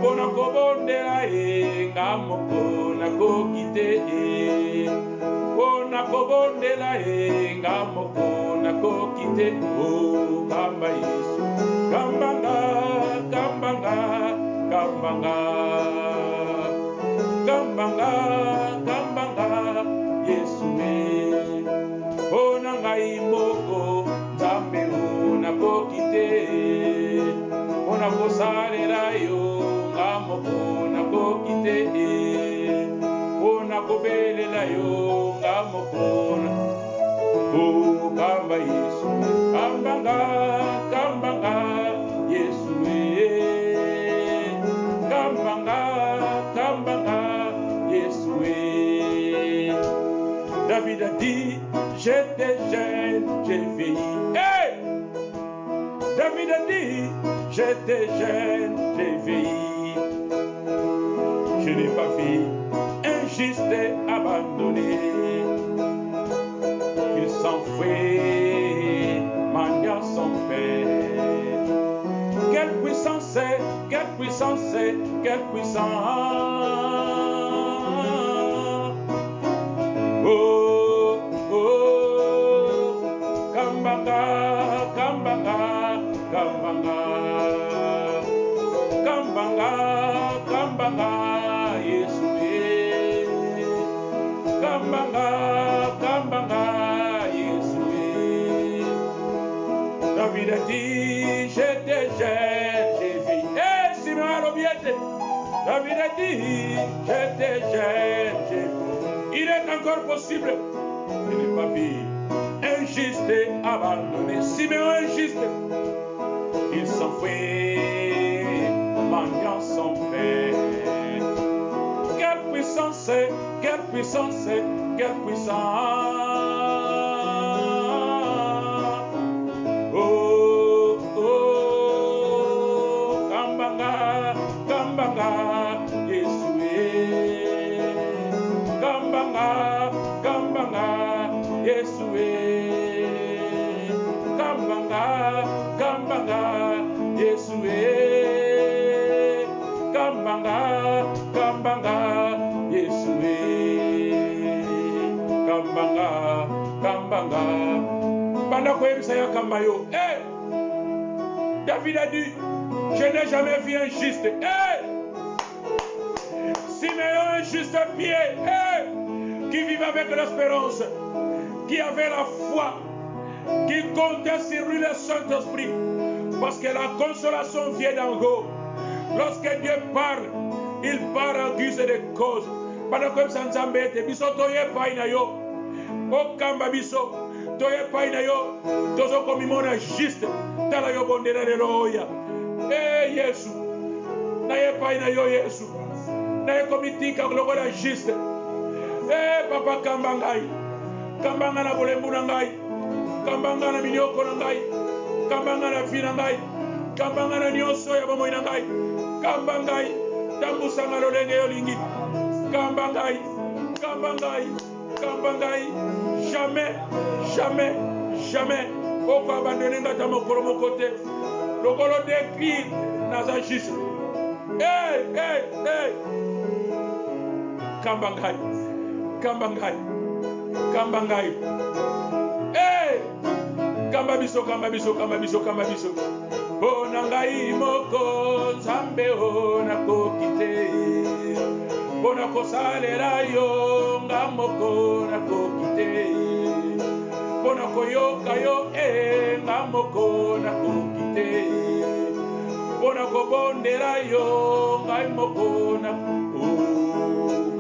Onako bondela ngamoko, nakokite. Onako bondela ngamoko, nakokite. Oh, kamba Yesu, kambanga, kambanga, kambanga, kambanga, kambanga, Yesu onanga imoko, Zambeo, nakokite. Onako salela yo, ngamoko, nakokite. Onako belela yo, ngamoko. Oh, kamba Yesu, kambanga, kambanga, Yesu kambanga, kambanga, Yesu David a dit, j'étais jeune, j'ai vieilli. Hey! David a dit, j'étais jeune, j'ai vieilli. Je n'ai pas vu injuste abandonné. Il s'enfuit, mendiant son père. Quelle puissance c'est, quelle puissance c'est, quelle puissance. Oh, oh, kambanga, kambanga, kambanga, kambanga, kambanga, Yesu, kambanga, kambanga, Yesu. David a dit, j'étais jeune, j'ai vu. Eh, Simon Robiette, David a dit, j'étais jeune, j'ai vu. Il est encore possible de ne pas vivre injuste et abandonné. Simeon injuste, il s'enfuit, mendiant son père. Quelle puissance c'est, quelle puissance c'est, quelle puissance. Oh, oh, kambanga, kambanga, Yesu. Kambanga, kambanga, Yesu. Kambanga, kambanga, Yesu. Kambanga, kambanga, Yesu. Kambanga, kambanga. Pendant que ça y a kambayo, eh, David a dit, je n'ai jamais vu un juste. Eh, Simeon un juste pied, eh, qui vivait avec l'espérance, qui avait la foi, qui comptait sur lui le Saint-Esprit, parce que la consolation vient d'en haut. Lorsque Dieu parle, il parle en guise de cause. Pendant que ça nous embête, biso toye paina yo, okamba biso toye paina yo, tozo komi mona juste, tala yo bondera de loya. Eh Yesu, na ye paina yo Yesu, na ye komitika lokola juste. Papa kambangai. Kambanga na bolembu na ngai. Kambanga na minyoko na ngai. Kambanga na vie na ngai. Kambanga na nyonso ya bomoi na ngai. Kambangai. Tambusanga lolenge yolingi. Kambangai. Kambangai. Kambangai. Jamais. Jamais. Jamais. Oko abandonner ngata mokolo mokote. Lokolo décrit naza juste. Kambangai. Kambangai. Kambangai. Kambabiso, kambabiso, kambabiso, kambabiso. Bonangai moko nzambe ona kokite. Bonako salera yo ngamoko na kokite. Bonako yoka yo ngamoko na kokite. Bonako bondera yo ngamoko na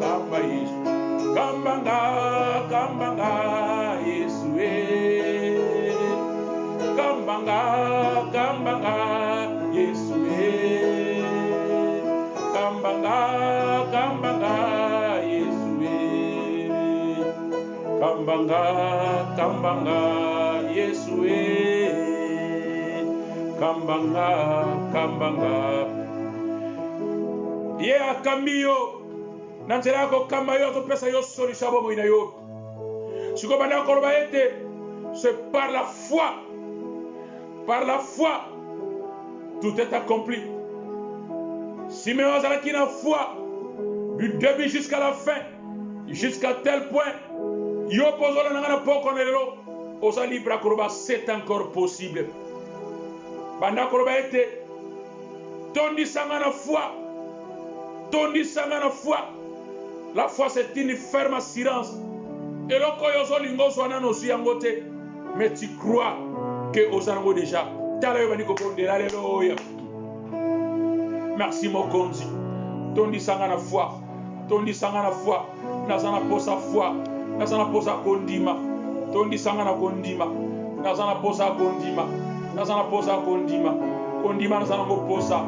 kamba Yesu. Kambanga, kambanga Yesu. Kambanga, kambanga Yesu. Kambanga, kambanga Yesu. Kambanga, kambanga Yesu. Kambanga, kambanga. Ye akambiyo. Nanzela ko kamba yo to pesa yo sori shabo mo ina yo. Siko banda ko ba ete c'est par la foi. Par la foi tout est accompli. Si me ozala ki na foi du début jusqu'à la fin, jusqu'à tel point yo pozola na ngana poko nelelo oza libre akoroba, c'est encore possible. Banda ko ba ete tondi sanga na foi. Tondi sanga na foi. La foi c'est une ferme assurance. Et le koyozo lingo swana no siangote. Mais tu crois que osango déjà. Tala yo baniko bondela alléluia. Merci mokonzi. Tondi sanga na foi. Tondi sanga na foi. Nazana posa foi. Nazana posa kondima. Tondi sanga na kondima. Nazana posa kondima. Nazana posa kondima. Kondima nazana go posa.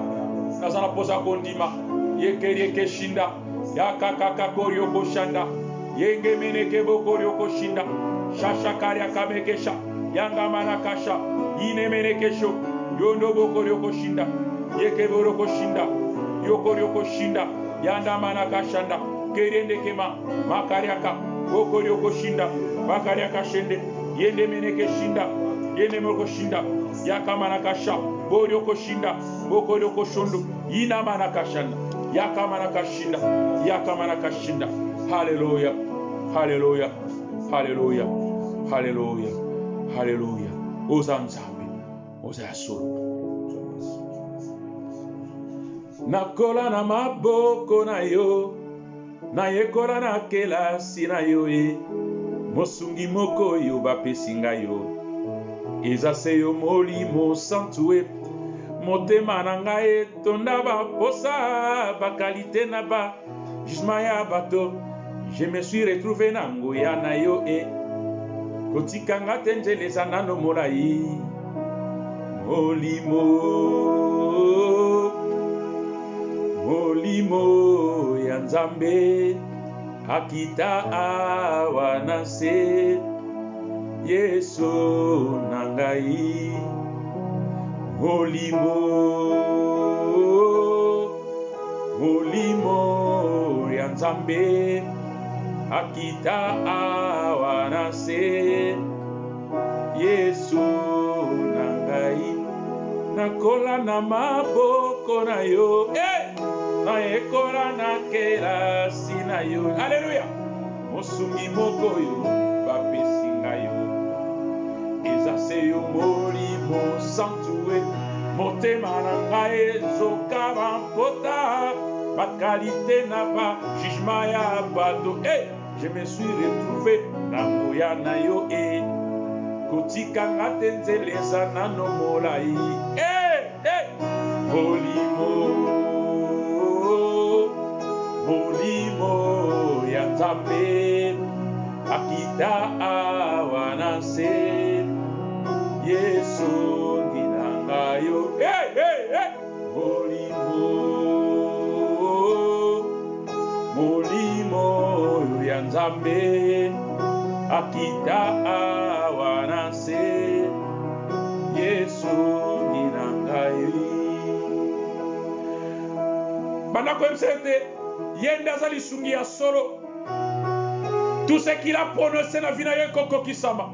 Nazana posa kondima. Yekeri keshinda. Yakaka koryoko shanda. Yenge meneke bokoryoko shinda. Shasha karya kamekesha. Yanga manakasha. Ine menekesho. Yondo bokoryoko shinda. Yeke boroko shinda. Yokoryoko shinda. Yanda manakashanda. Kerende kema. Makaryaka. Bokoryoko shinda. Makaryaka shende. Yende meneke shinda. Yende moroko shinda. Yaka manakasha. Boryoko shinda. Bokoryoko shondo. Ina manakashanda. Yakamanakashinda, Yakamanakashinda. Hallelujah, hallelujah, hallelujah, hallelujah, hallelujah. Ozanzabe, ozasuru. Nakola na maboko na yo, na yekola na kelasi na yo e. Mosungi moko yo bapesinga yo. Ezase yo molimo santue. Motema na ngai tonda ba posa ba qualité na ba jismaya bato. Je me suis retrouvé na ngoya na yo e kotika ngate njeleza nano molai molimo molimo ya nzambe akita awanase Yesu na ngai molimo molimo ya nzambe akita awanase Yesu na ngai nakola na maboko na yo na ekola na kelasi na yo. Alléluia. Mosungi moko yo bapesinga yo ezase yo molimo santue motema na ngai ezoka bampota bakalite na ba jugement ya bato. Je me suis retrouvé na moya na yo kotika ngate nzeleza nano molai molimo molimo ya nzambe akita awanase Yesu nginanga yo molimo molimo ya nzambe Nzambe akita awanase Yesu ninangai. Bandako MCT yenda zali sungi ya solo. Tout ce qu'il a prononcé na vina yo koko kisama.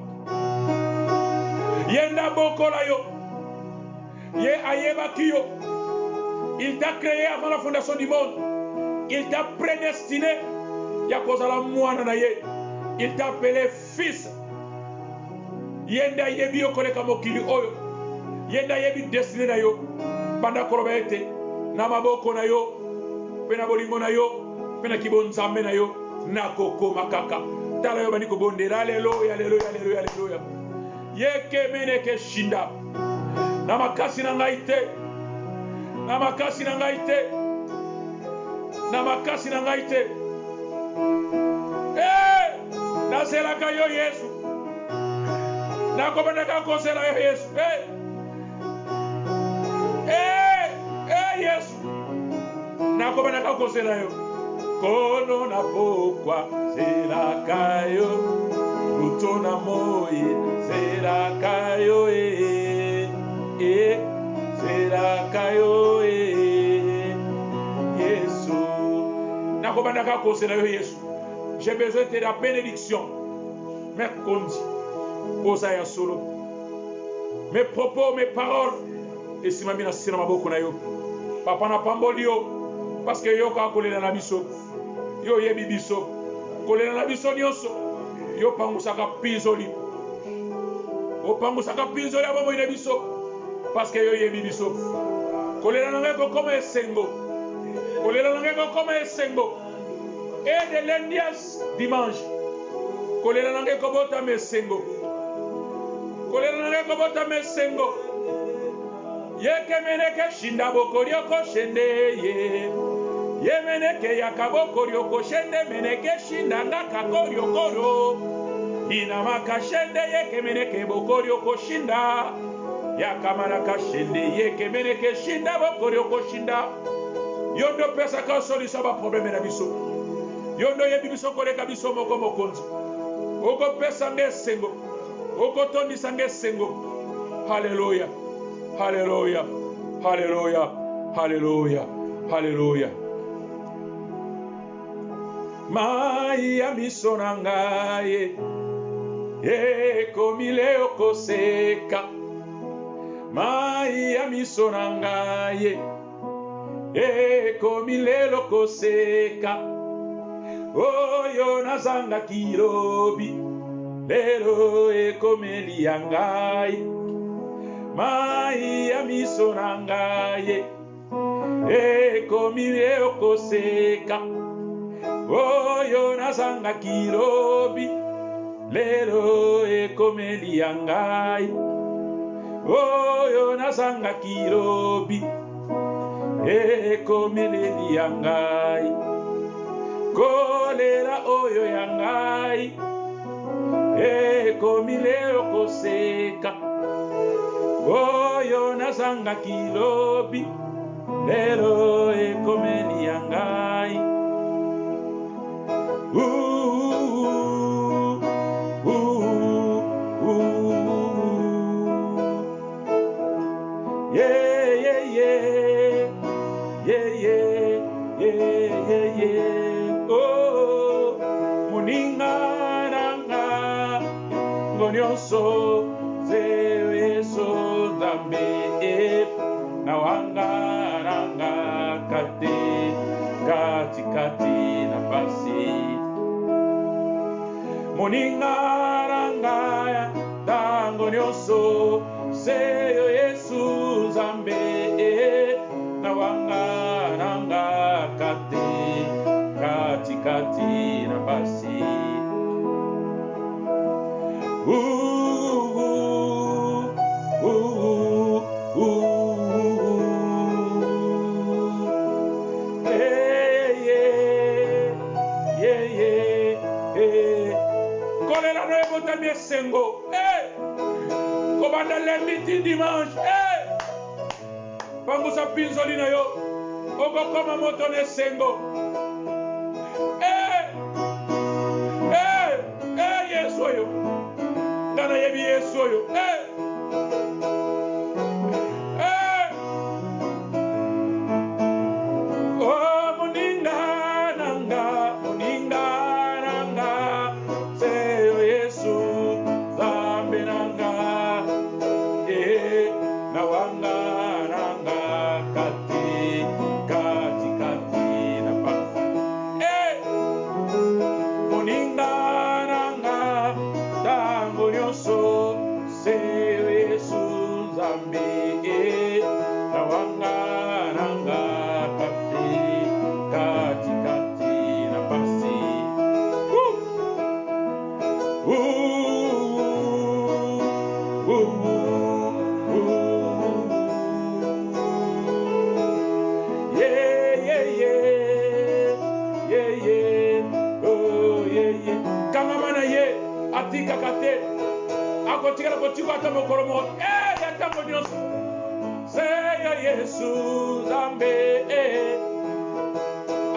Yenda bokola yo. Ye ayeba kiyo. Il t'a créé avant la fondation du monde. Il t'a prédestiné. Ya kozala mwana na ye. Il t'a appelé fils. Yenda yebi yo koleka mokili oyo. Yenda yebi destiné na yo. Banda koloba ete na maboko na yo. Pena bolingo na yo. Pena kibonzambe na yo. Na koko makaka. Tala yo bani ko bondera. Alléluia, alléluia, alléluia, alléluia. Yeke mene ke shinda. Na makasi na ngai te. Na makasi na ngai te. Na makasi na ngai te. Naselaka yo Yesu. Nakobandaka konsela yo Yesu. Yesu. Nakobandaka konsela yo. Kono na pokwa selaka yo. Buto na moye selaka yo. Selaka yo. Yesu. Nakobandaka konsela yo Yesu. J'ai besoin de la bénédiction. Mes kondi, osaya solo. Mes propos, mes paroles. Et si ma mina sina maboko na yo. Papa na pamboli yo. Parce que yo ka kolela na biso. Yo yebi biso. Kolela na biso nyonso. Yo pangusaka pinzoli. O pangusaka pinzoli abo ina biso. Parce que yo yebi biso. Kolela na ngeko comme esengo. Kolela na ngeko comme esengo. Et de lundi à dimanche, kolela nange kobota mesengo. Kolela nange kobota mesengo. Yeke meneke shinda bokorio ko shende ye. Ye meneke yakabo korio ko shende meneke shinda ngaka korio koro. Ina makashende yeke meneke bokorio ko shinda. Yakamana kashende yeke meneke shinda bokorio ko shinda. Yondo pesa ka solution ba problème na biso. Yondo yebi biso koleka biso moko mokonzi. Oko pesa ngesengo. Oko tondi sangesengo. Hallelujah. Hallelujah. Hallelujah. Hallelujah. Hallelujah. Maya misonangaye. Komile okoseka. Maya misonangaye. Komile okoseka. Oyo nazanga kilobi lero ekomeli yangai mai ya miso nangaye ekomi okoseka. Oyo nazanga kilobi lero ekomeli yangai. Oyo nazanga kilobi ekomeli yangai. Kolera oyo yangai komile okoseka. Oyo nazanga kilobi lero ekomeli yangai. Yeah, yeah, yeah. Yeah, yeah, yeah, yeah, yeah. Oh, muningaranga ngonyoso zeweso dambe na wangaranga kate kati kati na basi. Muningaranga dangonyoso seyo Yesu zambe na wangaranga kate kati kati na basi. Kolera no ebota mesengo. Kobanda lundi dimanche. Pangusa pinzoli na yo. Oko koma moto ne sengo. Nayebi Yesoyo. Hey! Hey! Oh, moninga nanga, Seyo Yesu, Zambe nanga, nawanga nanga, kati, napa. Moninga nanga, tango nyoso, Seyo Yesu, Zambe, nawanga nanga, kati, napasi. Kangamana ye atika kate akotika kotika atamokoromo yatambo nyonso Seyo Yesu Zambe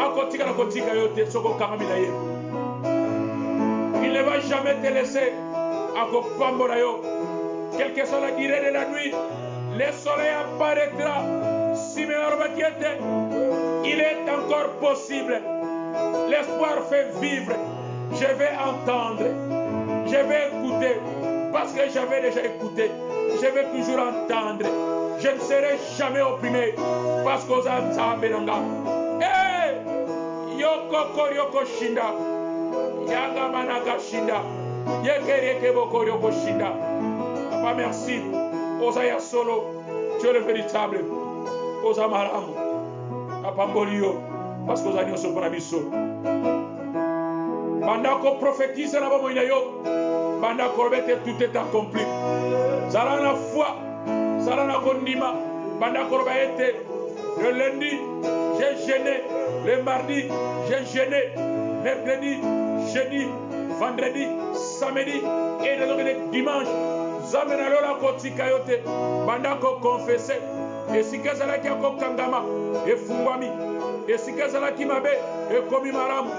akotika kotika yote soko kangamina ye. Il ne va jamais te laisser akopambola yo. Quelle que soit la durée de la nuit, le soleil apparaîtra. Simeon Bakiete, il est encore possible. L'espoir fait vivre. Je vais entendre. Je vais écouter. Parce que j'avais déjà écouté. Je vais toujours entendre. Je ne serai jamais opprimé. Parce que Zanzambenanga. Hey! Yoko Shinda. Yanga Manaka Shinda. Yekereke Boko Yoko Shinda. Papa, merci. Osaya Solo. Tu es le véritable. Osamaram. Papa Mbolio. Parce que Osania Soponabiso. Bandako prophétise na bomo inayo. Bandako rebete tout est accompli. Zalana foi. Zalana kondima. Bandako rebete. Le lundi, j'ai gêné. Le mardi, j'ai gêné. Mercredi, jeudi, vendredi, samedi et le dimanche. Zamena lola kotika yote. Bandako confessé. Et si kazalaki ako kangama. Et fungwami. Et si kazalaki mabe. Et komi maramu.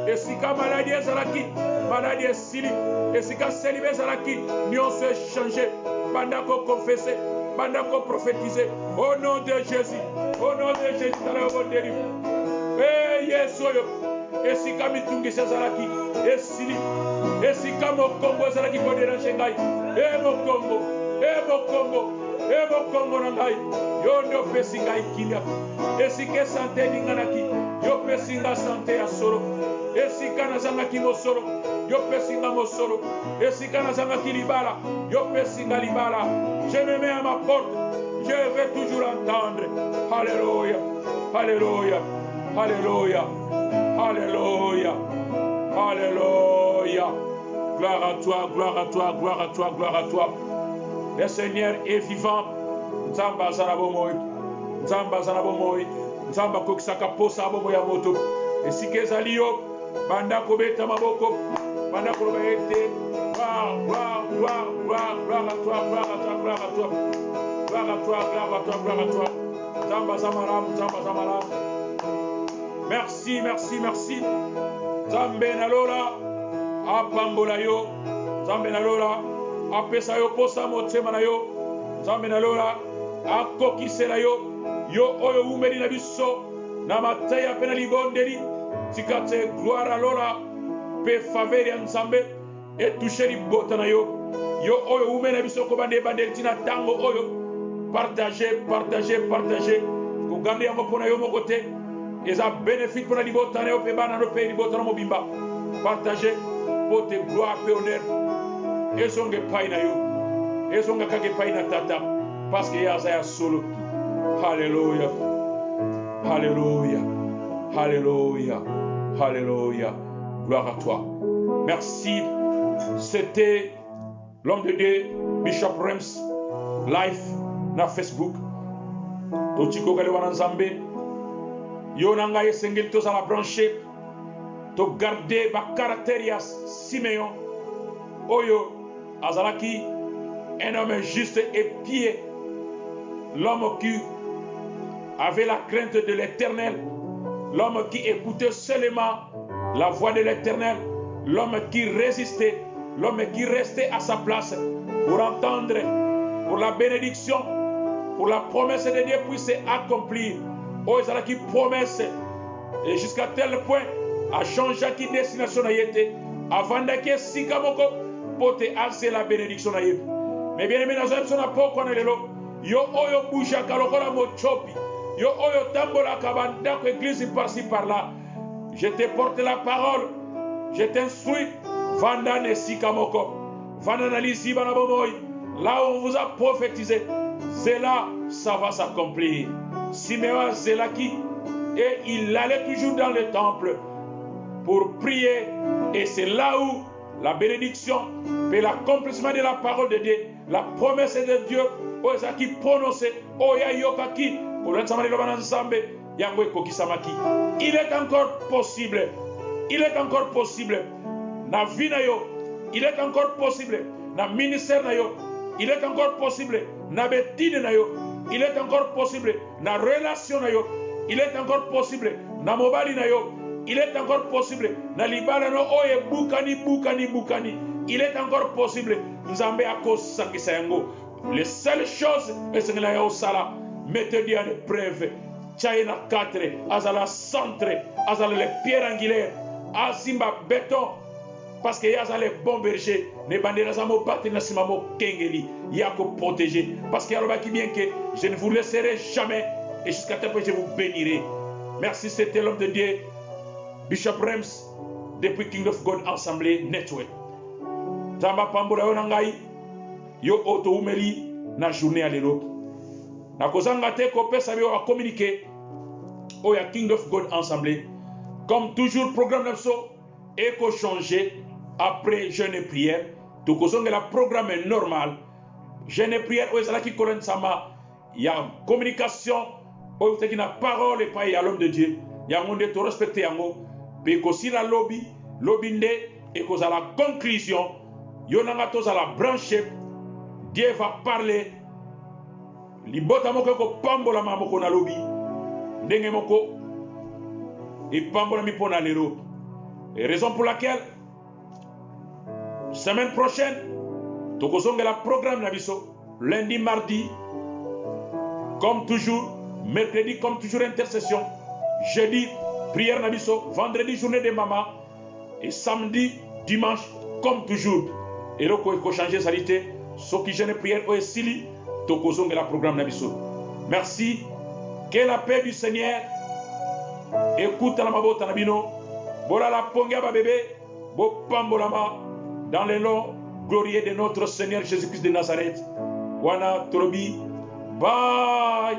Et si ka maladie ezalaki, maladie esili. Et si ka célibé ezalaki, nyonso échangé. Bandako confessé, bandako prophétisé. Au nom de Jésus, au nom de Jésus, dans la bonne dérive. Eh Yesoyo. Et si ka mitungisi ezalaki, esili. Et si ka mokongo ezalaki ko déranger ngai. Eh mokongo, eh mokongo. Ebo kongo na ngai yo ndo pesi ngai kilia esike santé ninganaki yo pesi nga santé ya solo esika nazangaki mosolo yo pesi nga mosolo esika nazangaki libala yo pesi nga libala. Je me mets à ma porte, je vais toujours entendre. Alléluia, alléluia, alléluia, alléluia, alléluia. Gloire à toi, gloire à toi, gloire à toi, gloire à toi. Le Seigneur est vivant. Nzamba zanabomoy. Nzamba zanabomoy. Nzamba kokisaka posa abomo ya moto. Esikeza liyo. Banda kobeta maboko. Banda kobete. Gloire, gloire, gloire, gloire à toi, gloire à toi, gloire à toi. Gloire à toi, gloire à toi, gloire à toi. Nzamba zamaram, nzamba zamaram. Merci, merci, merci. Nzambe nalola. Apambola yo. Nzambe nalola. Apesa yo posa motema na yo. Nzambe na lola akokisela yo yo oyo umeli na biso na mateya pe na libondeli tikate gloire à lola pe faveur ya Nzambe etouche libota na yo yo oyo umeli na biso ko bande tina tango oyo partager ko gande yango pona yo moko te eza bénéfice pona libota na yo pe bana no pe libota na mobimba partager pour te gloire pe honneur ezonge pai na yo ezonga kake pai na tata parce que yaza solo. Alléluia, alléluia, alléluia, alléluia. Gloire à toi. Merci. C'était l'homme de Dieu Bishop Rems live na Facebook. Totiko kale wana Nzambe yo nanga esengeli to la brancher to garder ba caractère ya Simeon oyo azalaki un homme juste et pieux, l'homme qui avait la crainte de l'Éternel, l'homme qui écoutait seulement la voix de l'Éternel, l'homme qui résistait l'homme qui restait à sa place pour entendre, pour la bénédiction, pour la promesse de Dieu puisse accomplir. Oh, ils ont qui promesse, et jusqu'à tel point, à changer qui destination a été, avant d'être si kamoko, pour te accéder la bénédiction. Mais bien aimé, nous avons pas qu'on est là. Yo oyo bouja kalokola mochopi. Yo oyo tambola kabanda ko église par-ci par-là. Je te porte la parole. Je t'instruis. Vanda ne sikamoko. Vanda nalisi banabomoy. Là où on vous a prophétisé, c'est là ça va s'accomplir. Siméon Zelaki, et il allait toujours dans le temple pour prier. Et c'est là où la bénédiction et l'accomplissement de la parole de Dieu, la promesse de Dieu, qui prononce, il est encore possible. Il est encore possible. Na vie na yo, il est encore possible. Na ministère na yo, il est encore possible. Na betine na yo, il est encore possible. Na relation na yo, il est encore possible. Na mobali na yo, il est encore possible. Na libala no oye bukani. Il est encore possible. Nzambe ako sangisa yango. Les seules choses, c'est que la sala mettez-lui en épreuve. Tchaïna 4, azala centre, azala les pierres angulaires, azimba béton. Parce qu'il y a les bons bergers, les bandits n'azamo battent nasimamo kengeli, yako protégé. Parce qu'il y a qui bien que je ne vous laisserai jamais et jusqu'à tel point je vous bénirai. Merci, c'était l'homme de Dieu, Bishop Rems, depuis King of God Assemblée Network. Tamba pambola yonangai, yo auto umeli na journée à l'Europe. Na kozanga te ko pesa bio a communiquer au ya King of God Assemblée. Comme toujours, programme d'abso et ko changer après jeûne et prière. Donc kozonga la programme est normal. Jeûne et prière o ezala ki kolen sama ya communication o te na parole et pas ya l'homme de Dieu. Ya monde to respecter yango be ko si la lobby nde et ko za la conclusion yonanga to za la branche. Dieu va parler. Libota moko ko pambola mamoko na lobi. Ndenge moko et pambola mi pona l'Europe. Et raison pour laquelle semaine prochaine tokozonga la programme na biso lundi, mardi comme toujours, mercredi comme toujours intercession, jeudi prière na biso, vendredi journée des mamans et samedi, dimanche comme toujours. Et là ko changer salité. Ce qui jeûne prière au Sili, tokozonga la programme nabiso. Merci. Que la paix du Seigneur écoute la mabota nabino. Bola la ponga ba bébé, bo pambolama dans le nom glorieux de notre Seigneur Jésus-Christ de Nazareth. Wana Torobi. Bye.